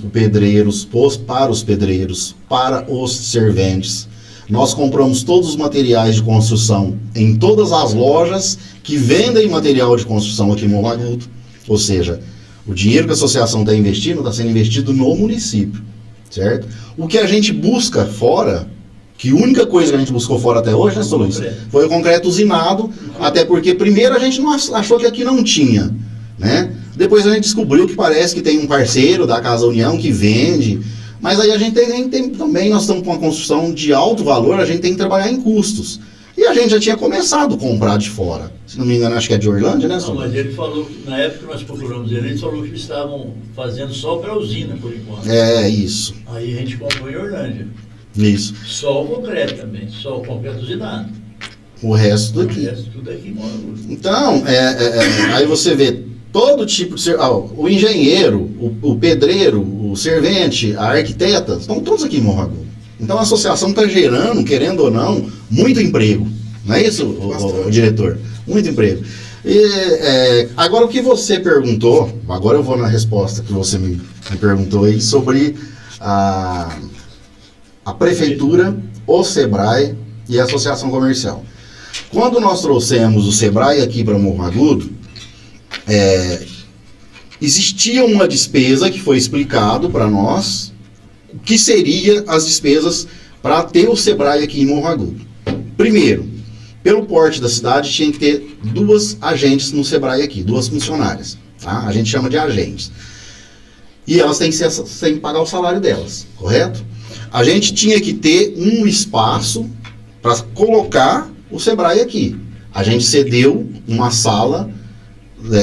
para os pedreiros, para os serventes. Nós compramos todos os materiais de construção em todas as lojas que vendem material de construção aqui em Morro Agudo. Ou seja, o dinheiro que a associação está investindo está sendo investido no município, certo? O que a gente busca fora, que a única coisa que a gente buscou fora até hoje, né, Sr. Luiz? Foi o concreto usinado, até porque primeiro a gente não achou que aqui não tinha, né? Depois a gente descobriu que parece que tem um parceiro da Casa União que vende, mas aí a gente tem também, nós estamos com uma construção de alto valor, a gente tem que trabalhar em custos. E a gente já tinha começado a comprar de fora. Se não me engano, acho que é de Orlândia, né, Não, mas ele falou, na época que nós procuramos ele falou que estavam fazendo só para a usina, por enquanto. Isso. Aí a gente comprou em Orlândia. Isso. Só o concreto também, só o concreto usinado. O resto daqui. O resto tudo aqui em Morro Agudo. Então, aí você vê todo tipo de... o engenheiro, o pedreiro, o servente, a arquiteta, estão todos aqui em Morro Agudo. Então a associação está gerando, querendo ou não, muito emprego. Não é isso, o diretor? Muito emprego. Agora o que você perguntou, agora eu vou na resposta que você me perguntou aí, sobre a Prefeitura, o Sebrae e a Associação Comercial. Quando nós trouxemos o Sebrae aqui para Morro Agudo, existia uma despesa que foi explicado para nós, o que seria as despesas para ter o Sebrae aqui em Morro Agudo. Primeiro, pelo porte da cidade, tinha que ter 2 agentes no Sebrae aqui, 2 funcionárias. Tá? A gente chama de agentes. E elas têm que pagar o salário delas, correto? A gente tinha que ter um espaço para colocar o Sebrae aqui. A gente cedeu uma sala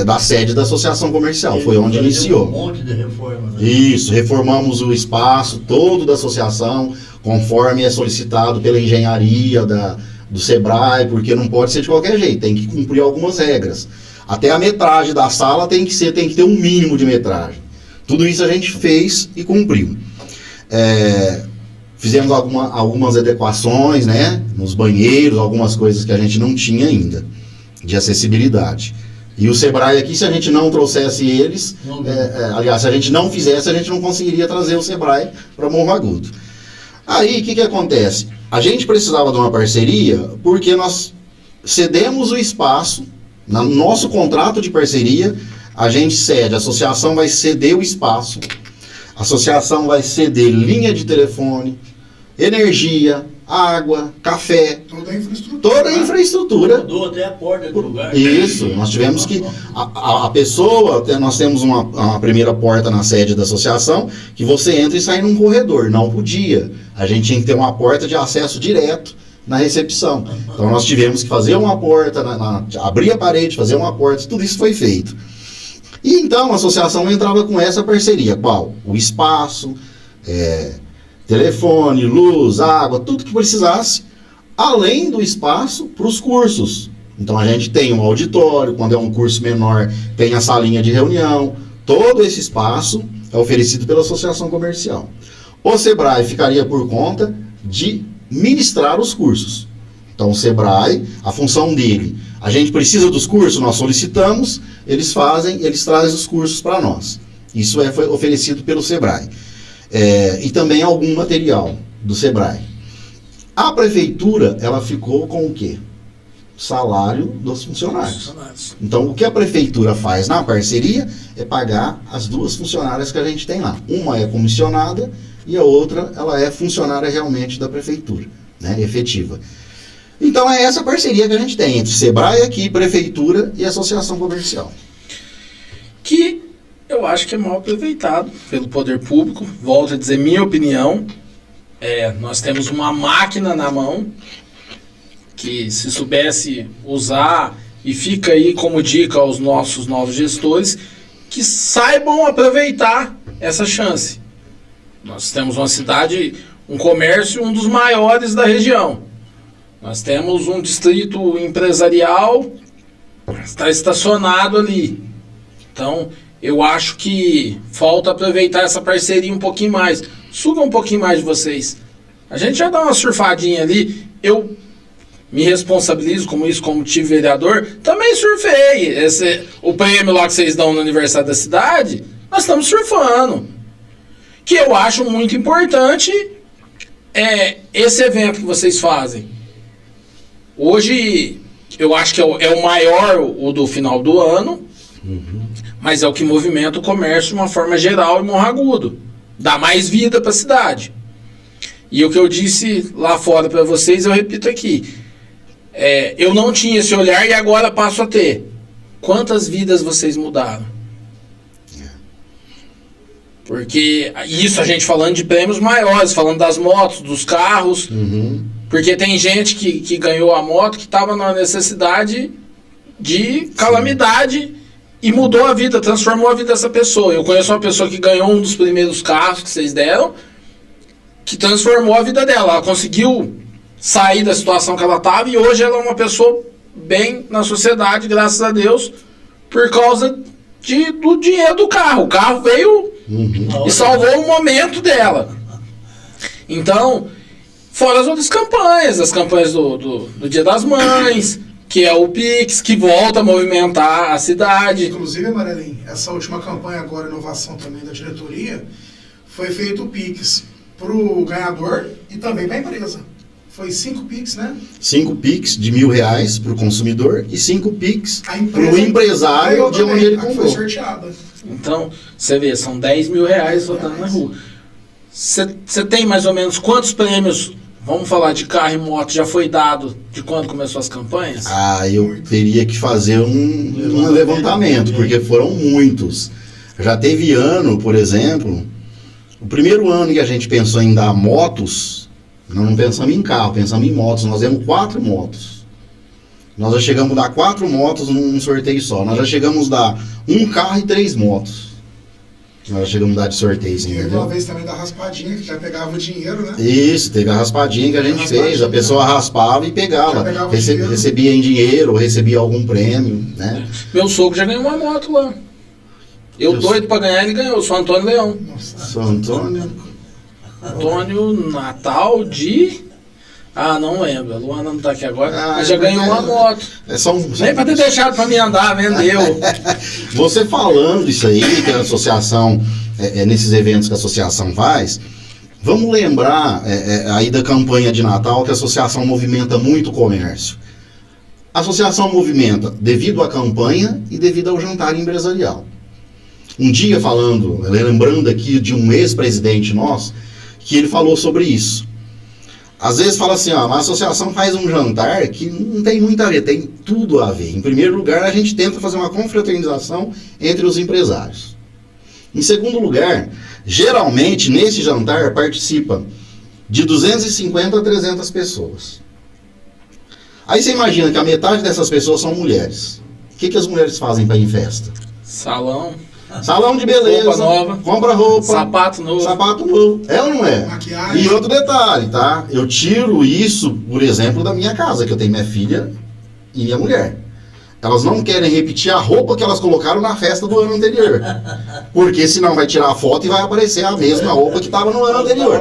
da sede da Associação Comercial, foi onde iniciou. Um monte de reforma, né? Isso, reformamos o espaço todo da associação, conforme é solicitado pela engenharia do Sebrae, porque não pode ser de qualquer jeito, tem que cumprir algumas regras. Até a metragem da sala tem que ter um mínimo de metragem. Tudo isso a gente fez e cumpriu. Fizemos algumas adequações, né, nos banheiros, algumas coisas que a gente não tinha ainda, de acessibilidade. E o Sebrae aqui, se a gente não trouxesse eles, aliás, se a gente não fizesse, a gente não conseguiria trazer o Sebrae para Morro Agudo. Aí, o que acontece? A gente precisava de uma parceria porque nós cedemos o espaço, no nosso contrato de parceria, a gente cede, a associação vai ceder o espaço. A associação vai ceder linha de telefone, energia, água, café, Toda a infraestrutura. toda a infraestrutura. Mudou até a porta do lugar. Isso, nós tivemos que. A pessoa, nós temos uma primeira porta na sede da associação, que você entra e sai num corredor. Não podia. A gente tinha que ter uma porta de acesso direto na recepção. Então nós tivemos que fazer uma porta, abrir a parede, fazer uma porta, tudo isso foi feito. E então a associação entrava com essa parceria. Qual? O espaço, telefone, luz, água, tudo que precisasse, além do espaço para os cursos. Então a gente tem um auditório, quando é um curso menor, tem a salinha de reunião. Todo esse espaço é oferecido pela associação comercial. O Sebrae ficaria por conta de ministrar os cursos. Então o Sebrae, a função dele, a gente precisa dos cursos, nós solicitamos, eles trazem os cursos para nós. Isso foi oferecido pelo Sebrae. E também algum material do Sebrae. A prefeitura, ela ficou com o quê? Salário dos funcionários. Então, o que a prefeitura faz na parceria é pagar as duas funcionárias que a gente tem lá. Uma é comissionada e a outra, ela é funcionária realmente da prefeitura, né, efetiva. Então, é essa parceria que a gente tem entre Sebrae aqui, prefeitura e associação comercial. Que eu acho que é mal aproveitado pelo poder público. Volto a dizer minha opinião. Nós temos uma máquina na mão que, se soubesse usar, e fica aí como dica aos nossos novos gestores, que saibam aproveitar essa chance. Nós temos uma cidade, um comércio, um dos maiores da região. Nós temos um distrito empresarial, está estacionado ali. Então, eu acho que falta aproveitar essa parceria um pouquinho mais. Suga um pouquinho mais de vocês. A gente já dá uma surfadinha ali. Eu me responsabilizo como tive vereador. Também surfei. O prêmio lá que vocês dão no aniversário da cidade, nós estamos surfando. Que eu acho muito importante esse evento que vocês fazem. Hoje, eu acho que é o maior, o do final do ano. Mas é o que movimenta o comércio de uma forma geral em Morragudo. Dá mais vida para a cidade. E o que eu disse lá fora para vocês, eu repito aqui. Eu não tinha esse olhar e agora passo a ter. Quantas vidas vocês mudaram? Porque isso a gente falando de prêmios maiores, falando das motos, dos carros. Porque tem gente que ganhou a moto que estava numa necessidade de calamidade. E mudou a vida, transformou a vida dessa pessoa. Eu conheço uma pessoa que ganhou um dos primeiros carros que vocês deram, que transformou a vida dela. Ela conseguiu sair da situação que ela estava e hoje ela é uma pessoa bem na sociedade, graças a Deus, por causa do dinheiro do carro. O carro veio e salvou o momento dela. Então, fora as outras campanhas, as campanhas do Dia das Mães, que é o Pix, que volta a movimentar a cidade. Inclusive, Amarelinho, essa última campanha agora, inovação também da diretoria, foi feito o Pix para o ganhador e também para a empresa. Foi 5 Pix, né? 5 Pix de R$1.000 para o consumidor e 5 Pix para o empresa empresário de onde ele comprou. Foi sorteada. Então, você vê, são R$10 mil rodando na rua. Você tem mais ou menos quantos prêmios, vamos falar de carro e moto, já foi dado de quando começou as campanhas? Eu teria que fazer um levantamento, porque foram muitos. Já teve ano, por exemplo, o primeiro ano que a gente pensou em dar motos, nós não pensamos em carro, pensamos em motos. Nós demos 4 motos. Nós já chegamos a dar 4 motos num sorteio só. Nós já chegamos a dar 1 carro e 3 motos. Nós já chegamos a dar de sorteio, Teve entendeu? uma vez também da raspadinha, que já pegava o dinheiro, né? Isso, teve a raspadinha que a gente fez. A pessoa raspava e pegava. Já pegava o dinheiro. Recebia em dinheiro ou recebia algum prêmio, né? Meu sogro já ganhou uma moto lá. Eu doido pra ganhar, ele ganhou. Sou Antônio Leão. Nossa. São Antônio. Antônio Natal de... não lembro. A Luana não tá aqui agora. Mas já ganhou uma moto. Nem pra ter deixado pra mim andar, vendeu. Você falando isso aí, que a associação, nesses eventos que a associação faz, vamos lembrar aí da campanha de Natal, que a associação movimenta muito o comércio. A associação movimenta devido à campanha e devido ao jantar empresarial. Um dia lembrando aqui de um ex-presidente nosso, que ele falou sobre isso. Às vezes fala assim, ó, a associação faz um jantar que não tem muito a ver, tem tudo a ver. Em primeiro lugar, a gente tenta fazer uma confraternização entre os empresários. Em segundo lugar, geralmente nesse jantar participa de 250 a 300 pessoas. Aí você imagina que a metade dessas pessoas são mulheres. O que as mulheres fazem para ir em festa? Salão de beleza, roupa nova, compra roupa, sapato novo. É ou não é? Maquiagem. E outro detalhe, tá? Eu tiro isso, por exemplo, da minha casa, que eu tenho minha filha e minha mulher. Elas não querem repetir a roupa que elas colocaram na festa do ano anterior. Porque senão vai tirar a foto e vai aparecer a mesma roupa que estava no ano anterior.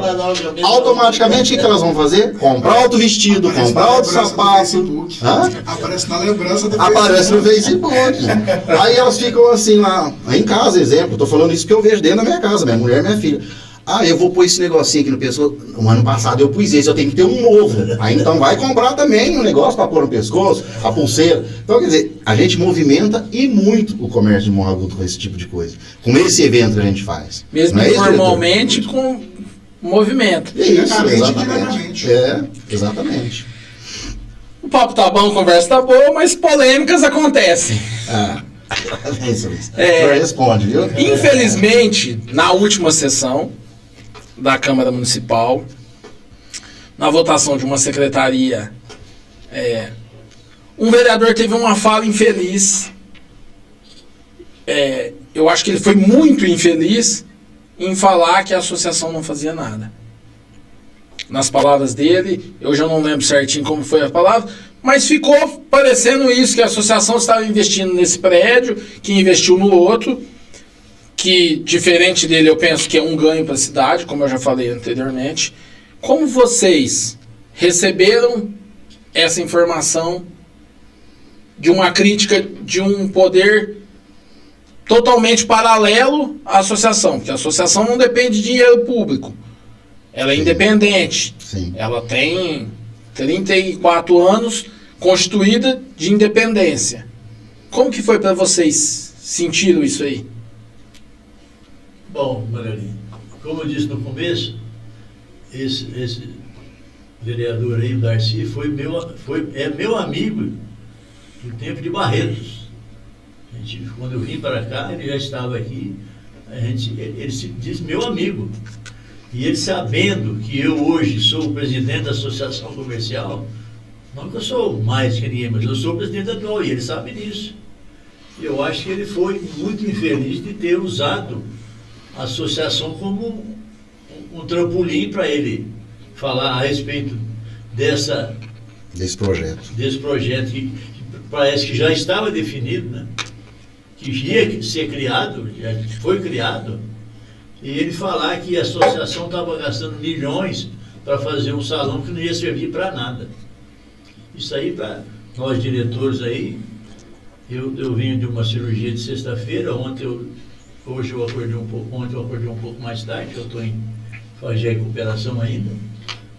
Automaticamente, o que elas vão fazer? Comprar outro vestido, Aparece comprar na outro lembrança do sapato. Facebook. Hã? Aparece na lembrança do Aparece no Facebook. Aí elas ficam assim lá, em casa, exemplo, tô falando isso que eu vejo dentro da minha casa, minha mulher e minha filha. Ah, eu vou pôr esse negocinho aqui no pescoço. No ano passado eu pus esse, eu tenho que ter um novo. Aí então vai comprar também um negócio para pôr no pescoço, a pulseira. Então, quer dizer, a gente movimenta e muito o comércio de Morro Agudo com esse tipo de coisa. Com esse evento que a gente faz. Mesmo Não é isso, informalmente, com movimento. diretor? É isso, Diretamente, exatamente. diretamente. É, exatamente. O papo tá bom, a conversa tá boa, mas polêmicas acontecem. Ah, é isso. É. Responde, viu? Infelizmente, na última sessão da Câmara Municipal, na votação de uma secretaria, um vereador teve uma fala infeliz. Eu acho que ele foi muito infeliz em falar que a associação não fazia nada. Nas palavras dele, eu já não lembro certinho como foi a palavra, mas ficou parecendo isso, que a associação estava investindo nesse prédio, que investiu no outro, que, diferente dele, eu penso que é um ganho para a cidade, como eu já falei anteriormente. Como vocês receberam essa informação de uma crítica de um poder totalmente paralelo à associação? Porque a associação não depende de dinheiro público. Ela é independente. Sim. Ela tem 34 anos constituída de independência. Como que foi para vocês sentiram isso aí? Bom, Margarida, como eu disse no começo, esse vereador aí, o Darcy, é meu amigo do tempo de Barretos. Quando eu vim para cá, ele já estava aqui, ele se diz meu amigo. E ele sabendo que eu hoje sou o presidente da Associação Comercial, não que eu sou mais que ninguém, mas eu sou o presidente atual, e ele sabe disso. Eu acho que ele foi muito infeliz de ter usado a associação como um trampolim para ele falar a respeito desse projeto que parece que já estava definido, né? Que ia ser criado, já foi criado, e ele falar que a associação estava gastando milhões para fazer um salão que não ia servir para nada. Isso aí, para nós diretores aí, eu vim de uma cirurgia de sexta-feira, ontem eu acordei um pouco mais tarde, eu estou em fase de recuperação ainda,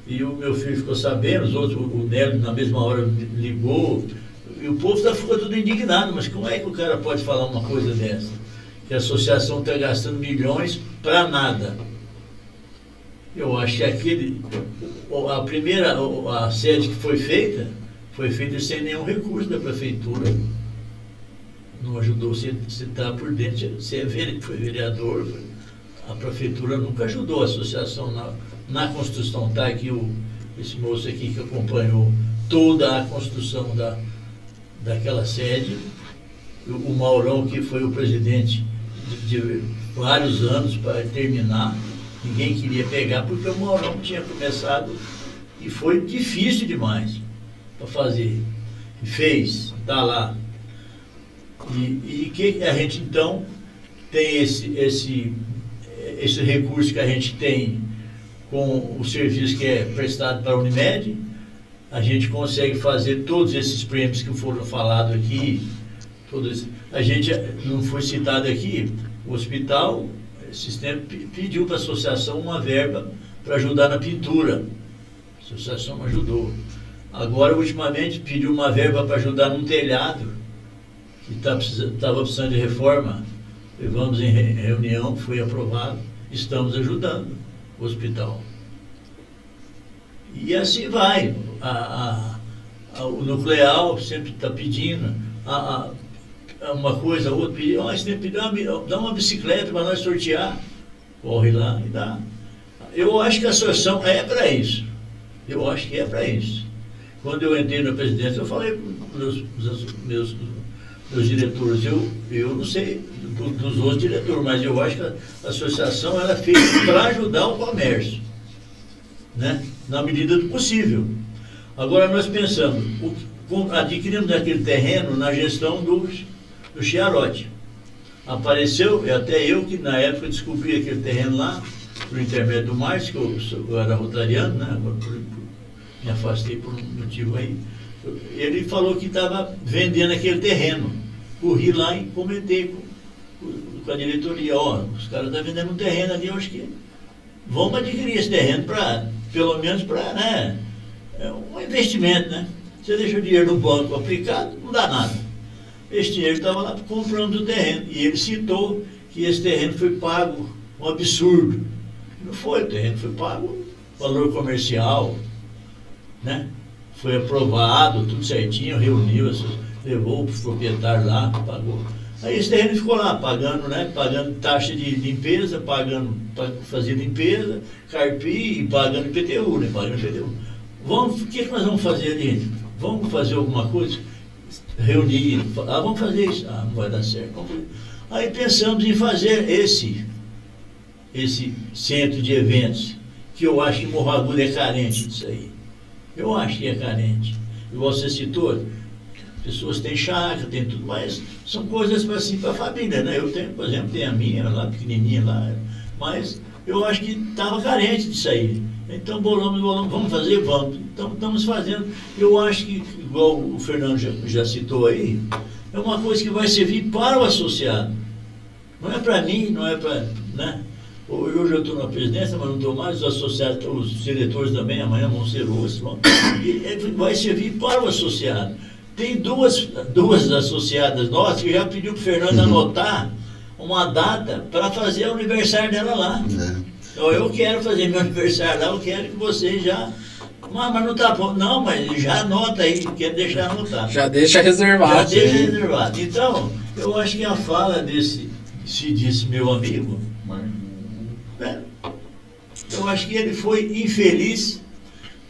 e o meu filho ficou sabendo, os outros, o Nélio na mesma hora ligou, e o povo ficou tudo indignado, mas como é que o cara pode falar uma coisa dessa? Que a associação está gastando milhões para nada. Eu acho que a sede que foi feita sem nenhum recurso da prefeitura. Não ajudou, você está por dentro, você foi vereador, a prefeitura nunca ajudou a associação na construção. Está aqui esse moço aqui que acompanhou toda a construção daquela sede, o Maurão, que foi o presidente de vários anos para terminar, ninguém queria pegar, porque o Maurão tinha começado e foi difícil demais para fazer. E fez, está lá. E que a gente então tem esse recurso que a gente tem com o serviço que é prestado para a Unimed, a gente consegue fazer todos esses prêmios que foram falados aqui, a gente não foi citado aqui, o hospital, esse tempo pediu para a associação uma verba para ajudar na pintura, a associação ajudou. Agora, ultimamente, pediu uma verba para ajudar num telhado, que estava precisando de reforma. levamos em reunião, foi aprovado, estamos ajudando o hospital. E assim vai. O nuclear sempre está pedindo uma coisa, outra, pedindo, nós temos que dar uma bicicleta para nós sortear. Corre lá e dá. Eu acho que a solução é para isso. Eu acho que é para isso. Quando eu entrei na presidência, eu falei para os meus diretores, eu não sei dos outros diretores, mas eu acho que a associação ela é feita para ajudar o comércio, né? Na medida do possível. Agora nós pensamos, adquirimos aquele terreno na gestão do Chiarotti. Apareceu, até eu que na época descobri aquele terreno lá, por intermédio do Márcio, que eu era rotariano, né? Me afastei por um motivo aí. Ele falou que estava vendendo aquele terreno. Corri lá e comentei com a diretoria, os caras estão vendendo um terreno ali, eu acho que vamos adquirir esse terreno pelo menos para, né, um investimento, né? Você deixa o dinheiro no banco aplicado, não dá nada. Esse dinheiro estava lá comprando o terreno. E ele citou que esse terreno foi pago um absurdo. Não foi, o terreno foi pago valor comercial, né? Foi aprovado, tudo certinho, reuniu, levou o proprietário lá, pagou. Aí esse terreno ficou lá, pagando, né? Pagando taxa de limpeza, pagando para fazer limpeza, carpir e pagando IPTU, né? Pagando IPTU. O que nós vamos fazer ali? Vamos fazer alguma coisa? Reunir, vamos fazer isso. Não vai dar certo. Aí pensamos em fazer esse centro de eventos, que eu acho que Morro Agudo é carente disso aí. Eu acho que é carente. Igual você citou, pessoas têm chácara, tem tudo, mas são coisas assim para a família, né? Eu tenho, por exemplo, tenho a minha lá, pequenininha lá, mas eu acho que estava carente disso aí. Então bolamos, vamos fazer, vamos. Então estamos fazendo. Eu acho que, igual o Fernando já citou aí, é uma coisa que vai servir para o associado. Não é para mim, não é para, né? Hoje eu estou na presidência, mas não estou mais, os associados, os diretores também, amanhã vão ser outros. E vai servir para o associado. Tem duas associadas nossas que já pediu para o Fernando anotar uma data para fazer o aniversário dela lá. Então eu quero fazer meu aniversário lá, eu quero que você já... Mas não está bom. Não, mas já anota aí, quero deixar anotado. Já deixa reservado. Já deixa reservado. Então, eu acho que a fala desse meu amigo... Eu acho que ele foi infeliz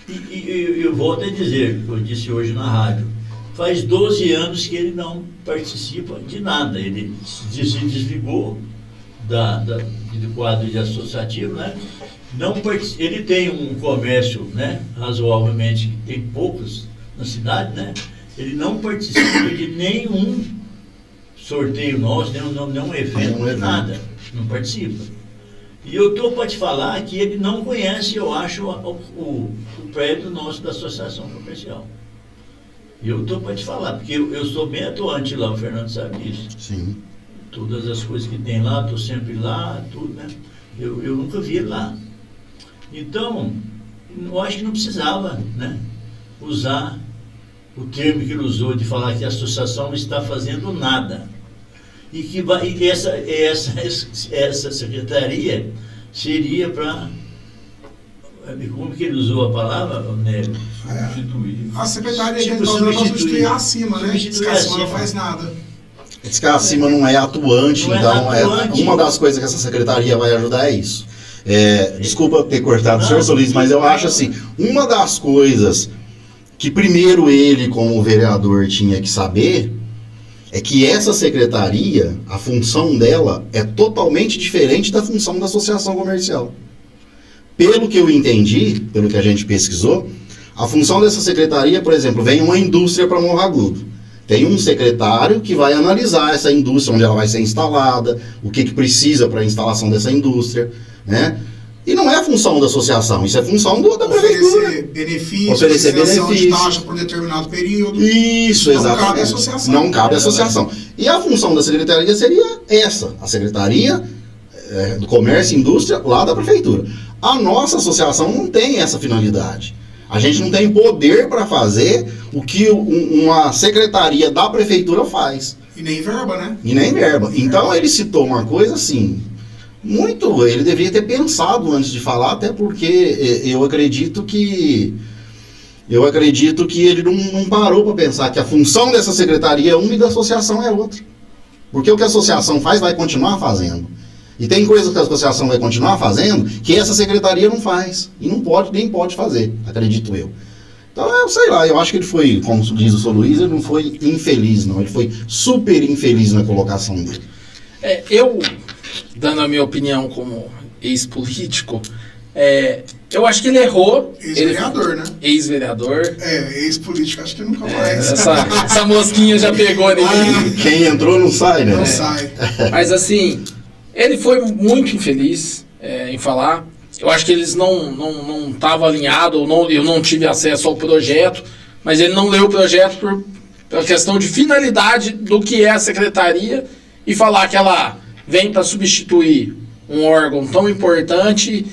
e eu volto a dizer, que eu disse hoje na rádio, faz 12 anos que ele não participa de nada, ele se desligou do quadro de associativo, né? Ele tem um comércio, né, razoavelmente, tem poucos na cidade, né? Ele não participa de nenhum sorteio nosso, nenhum evento, nada, não participa. E eu estou para te falar que ele não conhece, eu acho, o prédio nosso da Associação Comercial. E eu estou para te falar, porque eu sou bem atuante lá, o Fernando sabe disso. Sim. Todas as coisas que tem lá, estou sempre lá, tudo, né? Eu nunca vi ele lá. Então, eu acho que não precisava, né, usar o termo que ele usou de falar que a associação não está fazendo nada. E que essa secretaria seria para... Como que ele usou a palavra, Nélio? A secretaria que vai substituir acima, né? Diz que acima não faz nada. Diz que acima não é atuante, uma das coisas que essa secretaria vai ajudar é isso. Desculpa ter cortado o senhor Solis, mas eu acho assim, uma das coisas que primeiro ele, como vereador, tinha que saber é que essa secretaria, a função dela é totalmente diferente da função da associação comercial. Pelo que eu entendi, pelo que a gente pesquisou, a função dessa secretaria, por exemplo, vem uma indústria para Morro Agudo. Tem um secretário que vai analisar essa indústria, onde ela vai ser instalada, o que precisa para a instalação dessa indústria, né? E não é a função da associação, isso é função da prefeitura. Oferecer benefícios, de taxa por determinado período. Isso, exatamente. Não cabe à associação. Não cabe à associação. E a função da secretaria seria essa, a secretaria do comércio e indústria lá da prefeitura. A nossa associação não tem essa finalidade. A gente não tem poder para fazer o que uma secretaria da prefeitura faz. E nem verba, né? E nem verba. Então ele citou uma coisa assim, muito, ele deveria ter pensado antes de falar, até porque eu acredito que ele não parou para pensar que a função dessa secretaria é uma e da associação é outra. Porque o que a associação faz, vai continuar fazendo. E tem coisas que a associação vai continuar fazendo que essa secretaria não faz. E não pode, nem pode fazer, acredito eu. Então, eu sei lá, eu acho que ele foi, como diz o Sr. Luiz, ele não foi infeliz, não. Ele foi super infeliz na colocação dele. Eu, dando a minha opinião como ex-político, eu acho que ele errou. Ex-vereador, né? Ex-vereador. Ex-político, acho que nunca mais. Essa mosquinha já pegou nele. Quem entrou não sai, né? Não sai. Mas assim, ele foi muito infeliz em falar. Eu acho que eles não estavam alinhados, eu não tive acesso ao projeto, mas ele não leu o projeto por questão de finalidade do que é a secretaria e falar que ela vem para substituir um órgão tão importante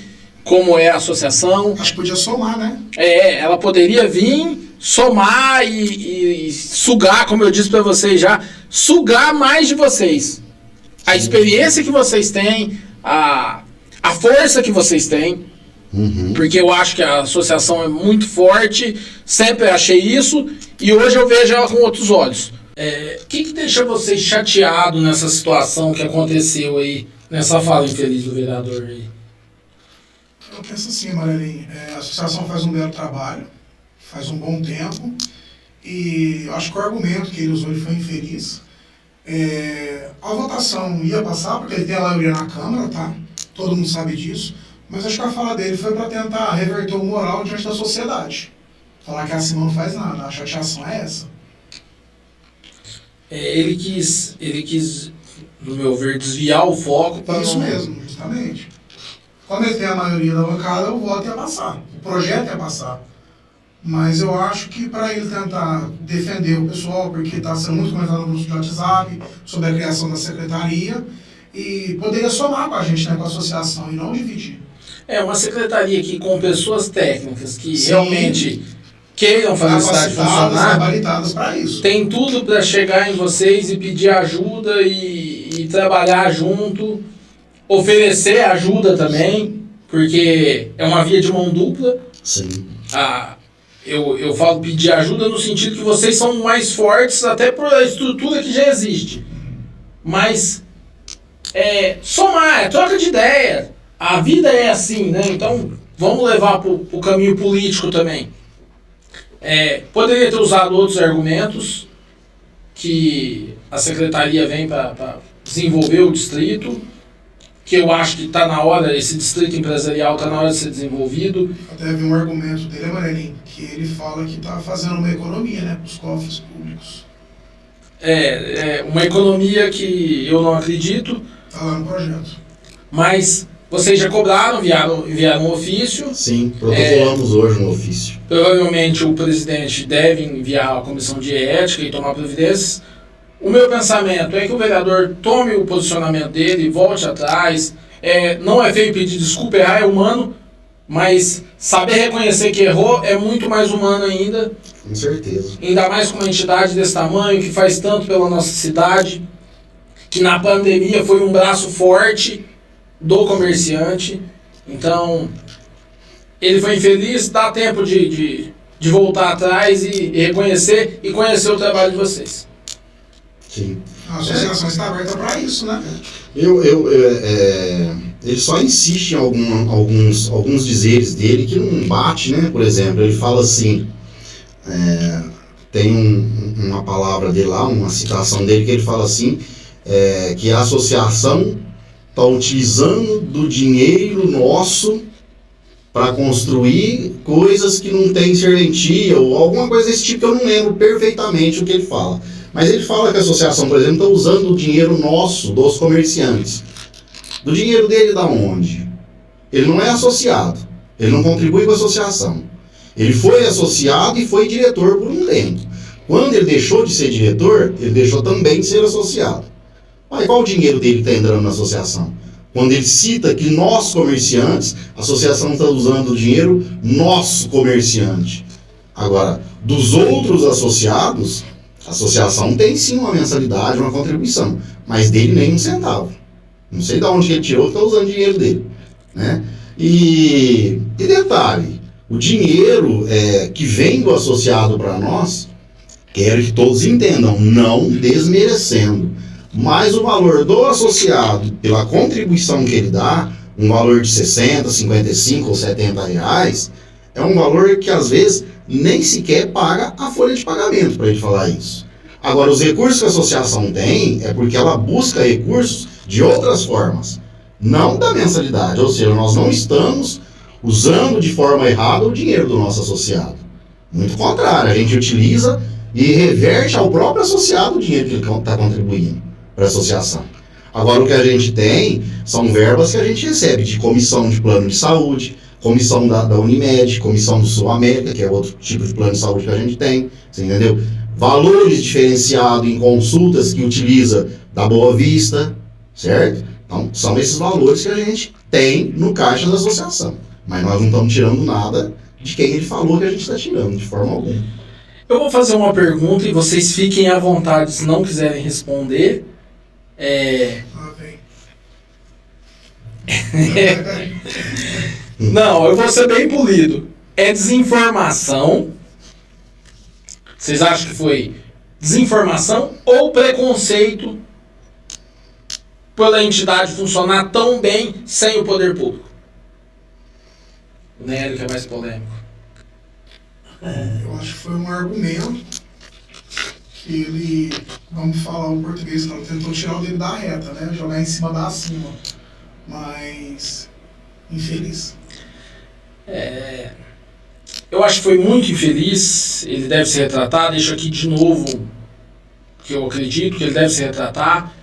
como é a associação. Acho que podia somar, né? Ela poderia vir, somar e sugar, como eu disse para vocês já, sugar mais de vocês. A experiência que vocês têm, a força que vocês têm, porque eu acho que a associação é muito forte, sempre achei isso, e hoje eu vejo ela com outros olhos. O que deixa vocês chateados nessa situação que aconteceu aí, nessa fala infeliz do vereador aí? Eu penso assim, Amarelinho, a associação faz um belo trabalho, faz um bom tempo, e eu acho que o argumento que ele usou ele foi infeliz. A votação ia passar, porque ele tem a maioria na Câmara, tá? Todo mundo sabe disso, mas acho que a fala dele foi para tentar reverter o moral diante da sociedade. Falar que a Simão não faz nada, a chateação é essa. Ele quis, no meu ver, desviar o foco para... Isso mesmo, justamente. Quando ele tem a maioria da bancada, o voto ia passar, o projeto ia passar. Mas eu acho que para ele tentar defender o pessoal, porque está sendo muito comentado no grupo de WhatsApp sobre a criação da secretaria, e poderia somar com a gente, né, com a associação, e não dividir. Uma secretaria que com pessoas técnicas que realmente queiram fazer a cidade funcionar, gabaritadas para isso. Tem tudo para chegar em vocês e pedir ajuda e trabalhar junto, oferecer ajuda também, porque é uma via de mão dupla. Sim. Eu falo pedir ajuda no sentido que vocês são mais fortes até por a estrutura que já existe. Mas somar, troca de ideia. A vida é assim, né? Então vamos levar para o caminho político também. Poderia ter usado outros argumentos que a secretaria vem para desenvolver o distrito, que eu acho que está na hora, esse distrito empresarial está na hora de ser desenvolvido. Até vi um argumento dele, Amarelinho, que ele fala que está fazendo uma economia, né, para os cofres públicos. Uma economia que eu não acredito. Está lá no projeto. Mas vocês já cobraram, enviaram um ofício. Sim, protocolamos hoje um ofício. Provavelmente o presidente deve enviar a comissão de ética e tomar providências. O meu pensamento é que o vereador tome o posicionamento dele, volte atrás. Não é feio pedir desculpa, errar é humano, mas saber reconhecer que errou é muito mais humano ainda. Com certeza. Ainda mais com uma entidade desse tamanho, que faz tanto pela nossa cidade, que na pandemia foi um braço forte do comerciante. Então, ele foi infeliz, dá tempo de voltar atrás e reconhecer e conhecer o trabalho de vocês. Sim. A associação está aberta para isso, né? Ele só insiste em alguns dizeres dele que não bate, né? Por exemplo, ele fala assim, tem uma palavra dele lá, uma citação dele que ele fala assim, que a associação está utilizando do dinheiro nosso para construir coisas que não tem serventia ou alguma coisa desse tipo, que eu não lembro perfeitamente o que ele fala. Mas ele fala que a associação, por exemplo, está usando o dinheiro nosso, dos comerciantes. Do dinheiro dele da onde? Ele não é associado. Ele não contribui com a associação. Ele foi associado e foi diretor por um tempo. Quando ele deixou de ser diretor, ele deixou também de ser associado. Mas qual o dinheiro dele que está entrando na associação? Quando ele cita que nós comerciantes, a associação está usando o dinheiro nosso comerciante. Agora, dos outros associados, A associação tem sim uma mensalidade, uma contribuição, mas dele nem um centavo. Não sei de onde que ele tirou, está usando o dinheiro dele, né? E detalhe, o dinheiro que vem do associado para nós, quero que todos entendam, não desmerecendo, mas o valor do associado, pela contribuição que ele dá, um valor de 60, 55 ou 70 reais, é um valor que às vezes nem sequer paga a folha de pagamento, para ele falar isso. Agora, os recursos que a associação tem é porque ela busca recursos de outras formas, não da mensalidade, ou seja, nós não estamos usando de forma errada o dinheiro do nosso associado. Muito contrário, a gente utiliza e reverte ao próprio associado o dinheiro que ele está contribuindo para a associação. Agora, o que a gente tem são verbas que a gente recebe de comissão de plano de saúde, comissão da Unimed, comissão do Sul América, que é outro tipo de plano de saúde que a gente tem, você entendeu? Valores diferenciados em consultas que utiliza da Boa Vista, certo? Então, são esses valores que a gente tem no caixa da associação. Mas nós não estamos tirando nada de quem ele falou que a gente está tirando, de forma alguma. Eu vou fazer uma pergunta e vocês fiquem à vontade se não quiserem responder. Não, eu vou ser bem polido. É desinformação? Vocês acham que foi desinformação ou preconceito pela entidade funcionar tão bem sem o poder público? O Nélio que é mais polêmico. Eu acho que foi um argumento que ele, vamos falar o português, não, tentou tirar o dedo da reta, né? Jogar em cima da acima. Mas, infeliz. Eu acho que foi muito infeliz, ele deve se retratar, deixo aqui de novo que eu acredito que ele deve se retratar.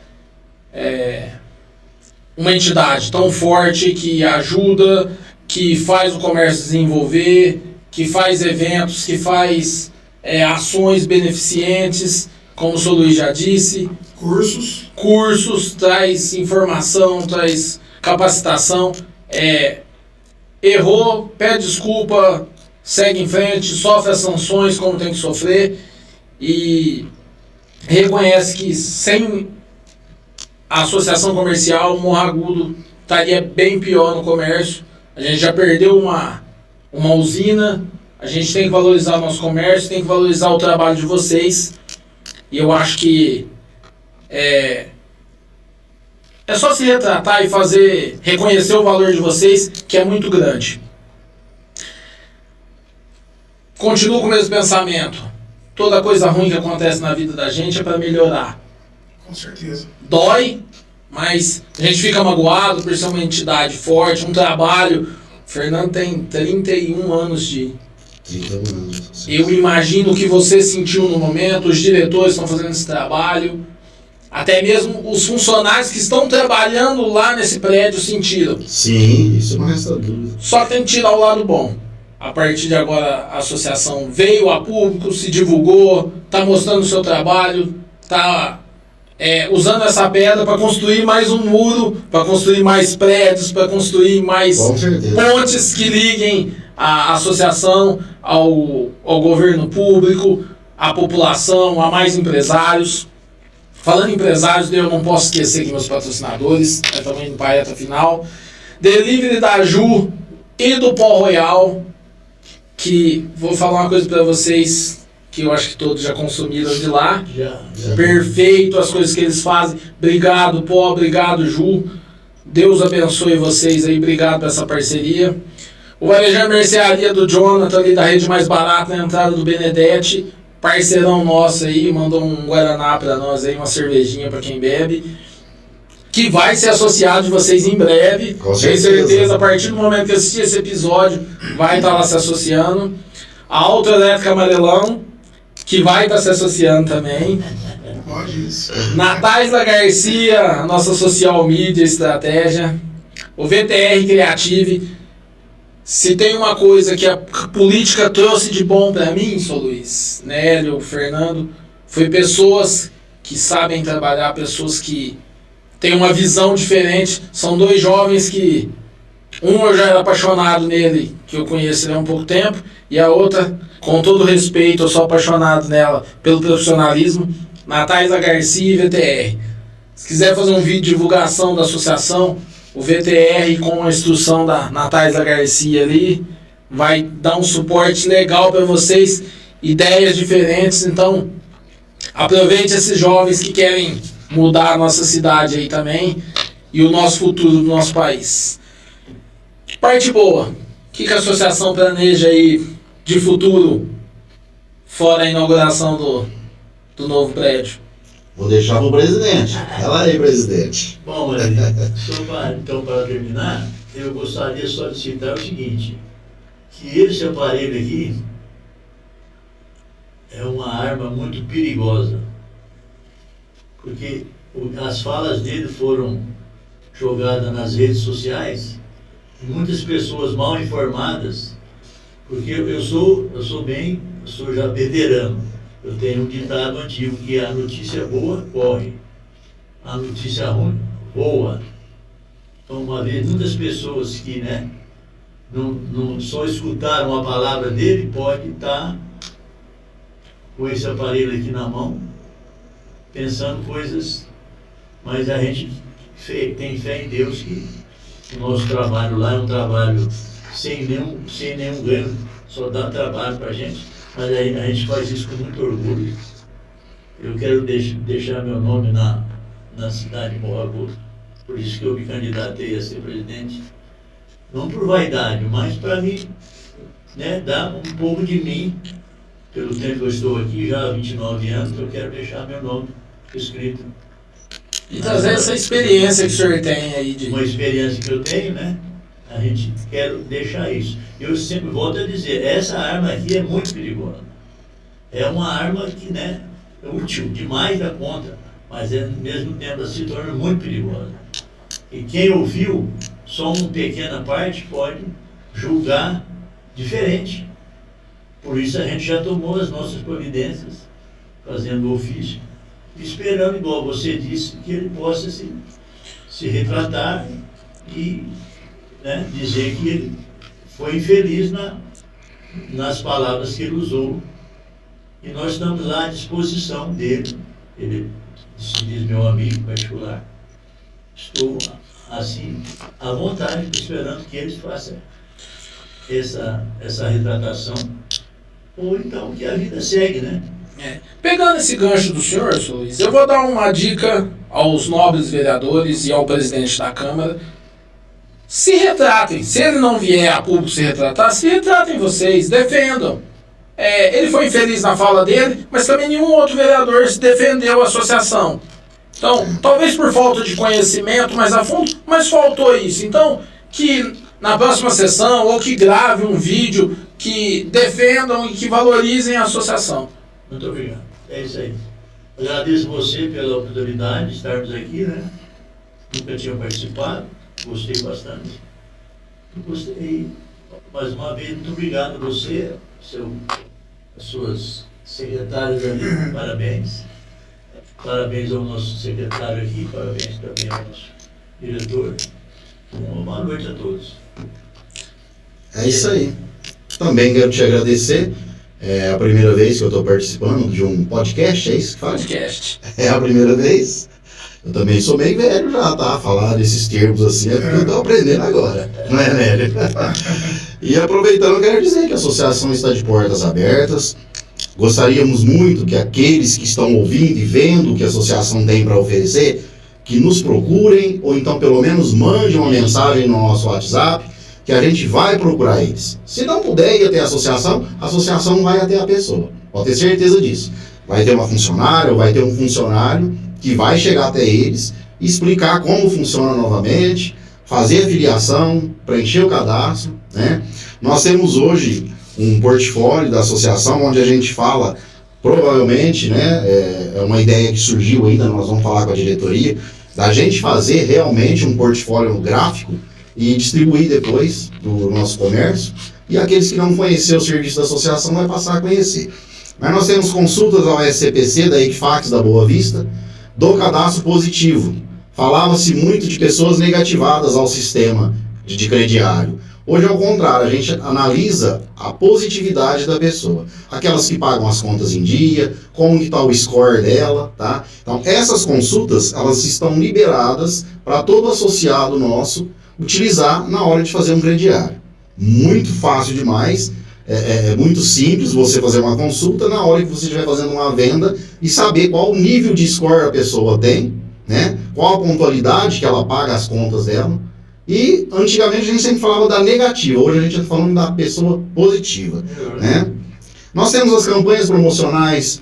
Uma entidade tão forte que ajuda, que faz o comércio desenvolver, que faz eventos, que faz ações beneficentes, como o Sr. Luiz já disse. Cursos, traz informação, traz capacitação. Errou, pede desculpa, segue em frente, sofre as sanções como tem que sofrer e reconhece que sem a associação comercial, o Morro Agudo estaria bem pior no comércio. A gente já perdeu uma usina, a gente tem que valorizar o nosso comércio, tem que valorizar o trabalho de vocês. E eu acho que é só se retratar e reconhecer o valor de vocês, que é muito grande. Continuo com o mesmo pensamento. Toda coisa ruim que acontece na vida da gente é para melhorar. Com certeza. Dói, mas a gente fica magoado por ser uma entidade forte, um trabalho. O Fernando tem 31 anos de... 31 anos. Eu imagino o que você sentiu no momento, os diretores estão fazendo esse trabalho, até mesmo os funcionários que estão trabalhando lá nesse prédio sentiram. Sim, isso não resta dúvida. Só tem que tirar o lado bom. A partir de agora a associação veio a público, se divulgou, está mostrando o seu trabalho, está usando essa pedra para construir mais um muro, para construir mais prédios, para construir mais pontes que liguem a associação ao governo público, à população, a mais empresários. Falando em empresários, eu não posso esquecer que meus patrocinadores, também no Paleta Final, Delivery da Ju e do Pó Royal, que vou falar uma coisa para vocês, que eu acho que todos já consumiram de lá. Já. Perfeito as coisas que eles fazem. Obrigado, Pó, obrigado, Ju. Deus abençoe vocês aí, obrigado por essa parceria. O Varejão Mercearia do Jonathan, ali da Rede Mais Barata, na entrada do Benedetti, parceirão nosso aí, mandou um Guaraná pra nós aí, uma cervejinha pra quem bebe, que vai ser associado de vocês em breve. Com Tenho certeza, a partir do momento que assistir esse episódio, vai estar lá se associando. A Autoelétrica Amarelão, que vai estar se associando também. Pode isso. Natália Garcia, a nossa social media estratégia. O VTR Creative. Se tem uma coisa que a política trouxe de bom para mim, Sr. Luiz, Nélio, Fernando, foi pessoas que sabem trabalhar, pessoas que têm uma visão diferente. São dois jovens que Um eu já era apaixonado nele, que eu conheço ele há um pouco tempo, e a outra, com todo respeito, eu sou apaixonado nela pelo profissionalismo, Nathaisa Garcia e VTR. Se quiser fazer um vídeo de divulgação da associação, o VTR com a instrução da Nathaisa Garcia ali, vai dar um suporte legal para vocês, ideias diferentes. Então, aproveite esses jovens que querem mudar a nossa cidade aí também e o nosso futuro do nosso país. Parte boa, o que a associação planeja aí de futuro, fora a inauguração do novo prédio? Vou deixar pro presidente. Fala aí, presidente. Bom, então, para terminar, eu gostaria só de citar o seguinte, que esse aparelho aqui é uma arma muito perigosa, porque as falas dele foram jogadas nas redes sociais, e muitas pessoas mal informadas, porque eu sou já veterano, eu tenho um ditado antigo que a notícia boa corre, a notícia ruim voa. Então, uma vez, muitas pessoas que não só escutaram a palavra dele, pode estar com esse aparelho aqui na mão, pensando coisas, mas a gente tem fé em Deus que o nosso trabalho lá é um trabalho sem nenhum ganho, só dá trabalho para a gente, mas a gente faz isso com muito orgulho. Eu quero deixar meu nome na cidade de Morro Agudo, por isso que eu me candidatei a ser presidente, não por vaidade, mas para mim, dar um pouco de mim, pelo tempo que eu estou aqui, já há 29 anos, eu quero deixar meu nome escrito. E trazer essa experiência que o senhor tem aí Uma experiência que eu tenho, a gente quer deixar isso. Eu sempre volto a dizer, essa arma aqui é muito perigosa. É uma arma que, é útil demais da conta, mas ao mesmo tempo se torna muito perigosa. E quem ouviu só uma pequena parte pode julgar diferente. Por isso a gente já tomou as nossas providências, fazendo o ofício, esperando, igual você disse, que ele possa se retratar e dizer que ele foi infeliz nas palavras que ele usou. E nós estamos lá à disposição dele. Ele se diz meu amigo particular. Estou, assim, à vontade, esperando que eles façam essa retratação. Ou então que a vida segue, Pegando esse gancho do senhor, Sr. Luiz, eu vou dar uma dica aos nobres vereadores e ao presidente da Câmara. Se retratem. Se ele não vier a público se retratar, se retratem vocês, defendam. Ele foi infeliz na fala dele, mas também nenhum outro vereador se defendeu a associação. Então, talvez por falta de conhecimento mais a fundo, mas faltou isso. Então, que na próxima sessão, ou que grave um vídeo, que defendam e que valorizem a associação. Muito obrigado. É isso aí. Agradeço você pela oportunidade de estarmos aqui, Nunca tinha participado, gostei bastante. Gostei, mais uma vez, muito obrigado a você, as suas secretárias ali, parabéns. Parabéns ao nosso secretário aqui, parabéns também ao nosso diretor. Uma boa noite a todos. É isso aí. Também quero te agradecer. É a primeira vez que eu estou participando de um podcast, é isso que faz? Podcast. É a primeira vez. Eu também sou meio velho já, tá? Falar desses termos assim é porque eu estou aprendendo agora, não é, Nélio? E aproveitando, eu quero dizer que a associação está de portas abertas. Gostaríamos muito que aqueles que estão ouvindo e vendo o que a associação tem para oferecer, que nos procurem, ou então pelo menos mandem uma mensagem no nosso WhatsApp, que a gente vai procurar eles. Se não puder ir até a associação vai até a pessoa. Pode ter certeza disso. Vai ter uma funcionária ou vai ter um funcionário que vai chegar até eles, explicar como funciona novamente, fazer a filiação, preencher o cadastro, Nós temos hoje um portfólio da associação onde a gente fala, provavelmente, é uma ideia que surgiu ainda, nós vamos falar com a diretoria, da gente fazer realmente um portfólio gráfico e distribuir depois do nosso comércio, e aqueles que não conheceram o serviço da associação vai passar a conhecer. Mas nós temos consultas ao SCPC, da Equifax da Boa Vista, do cadastro positivo. Falava-se muito de pessoas negativadas ao sistema de crediário. Hoje é o contrário, a gente analisa a positividade da pessoa. Aquelas que pagam as contas em dia, como que está o score dela, tá? Então, essas consultas, elas estão liberadas para todo associado nosso utilizar na hora de fazer um crediário. Muito fácil demais, é muito simples você fazer uma consulta na hora que você estiver fazendo uma venda e saber qual o nível de score a pessoa tem, né? Qual a pontualidade que ela paga as contas dela. E antigamente a gente sempre falava da negativa, hoje a gente está falando da pessoa positiva, né? Nós temos as campanhas promocionais,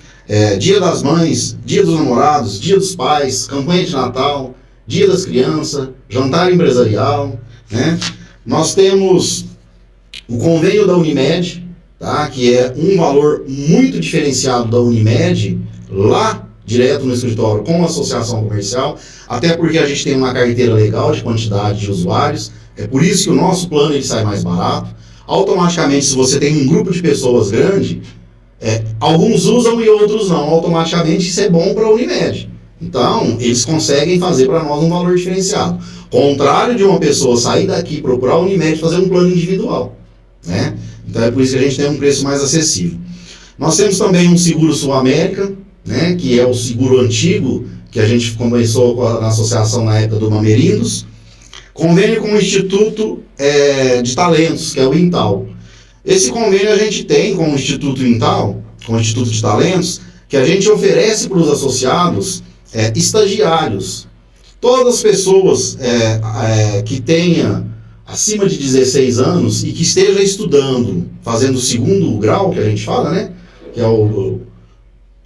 Dia das Mães, Dia dos Namorados, Dia dos Pais, campanha de Natal, Dia das Crianças, jantar empresarial, né? Nós temos o convênio da Unimed, tá? Que é um valor muito diferenciado da Unimed, lá direto no escritório com a associação comercial, até porque a gente tem uma carteira legal de quantidade de usuários, é por isso que o nosso plano ele sai mais barato. Automaticamente, se você tem um grupo de pessoas grande, alguns usam e outros não, automaticamente isso é bom para a Unimed. Então, eles conseguem fazer para nós um valor diferenciado. Contrário de uma pessoa sair daqui e procurar a Unimed e fazer um plano individual, né? Então é por isso que a gente tem um preço mais acessível. Nós temos também um seguro Sul-América, né, que é o seguro antigo, que a gente começou na associação na época do Mamerindos, convênio com o Instituto de Talentos, que é o Intal. Esse convênio a gente tem com o Instituto Intal, com o Instituto de Talentos, que a gente oferece para os associados estagiários. Todas as pessoas que tenham acima de 16 anos e que esteja estudando, fazendo o segundo grau, que a gente fala, né, que é o...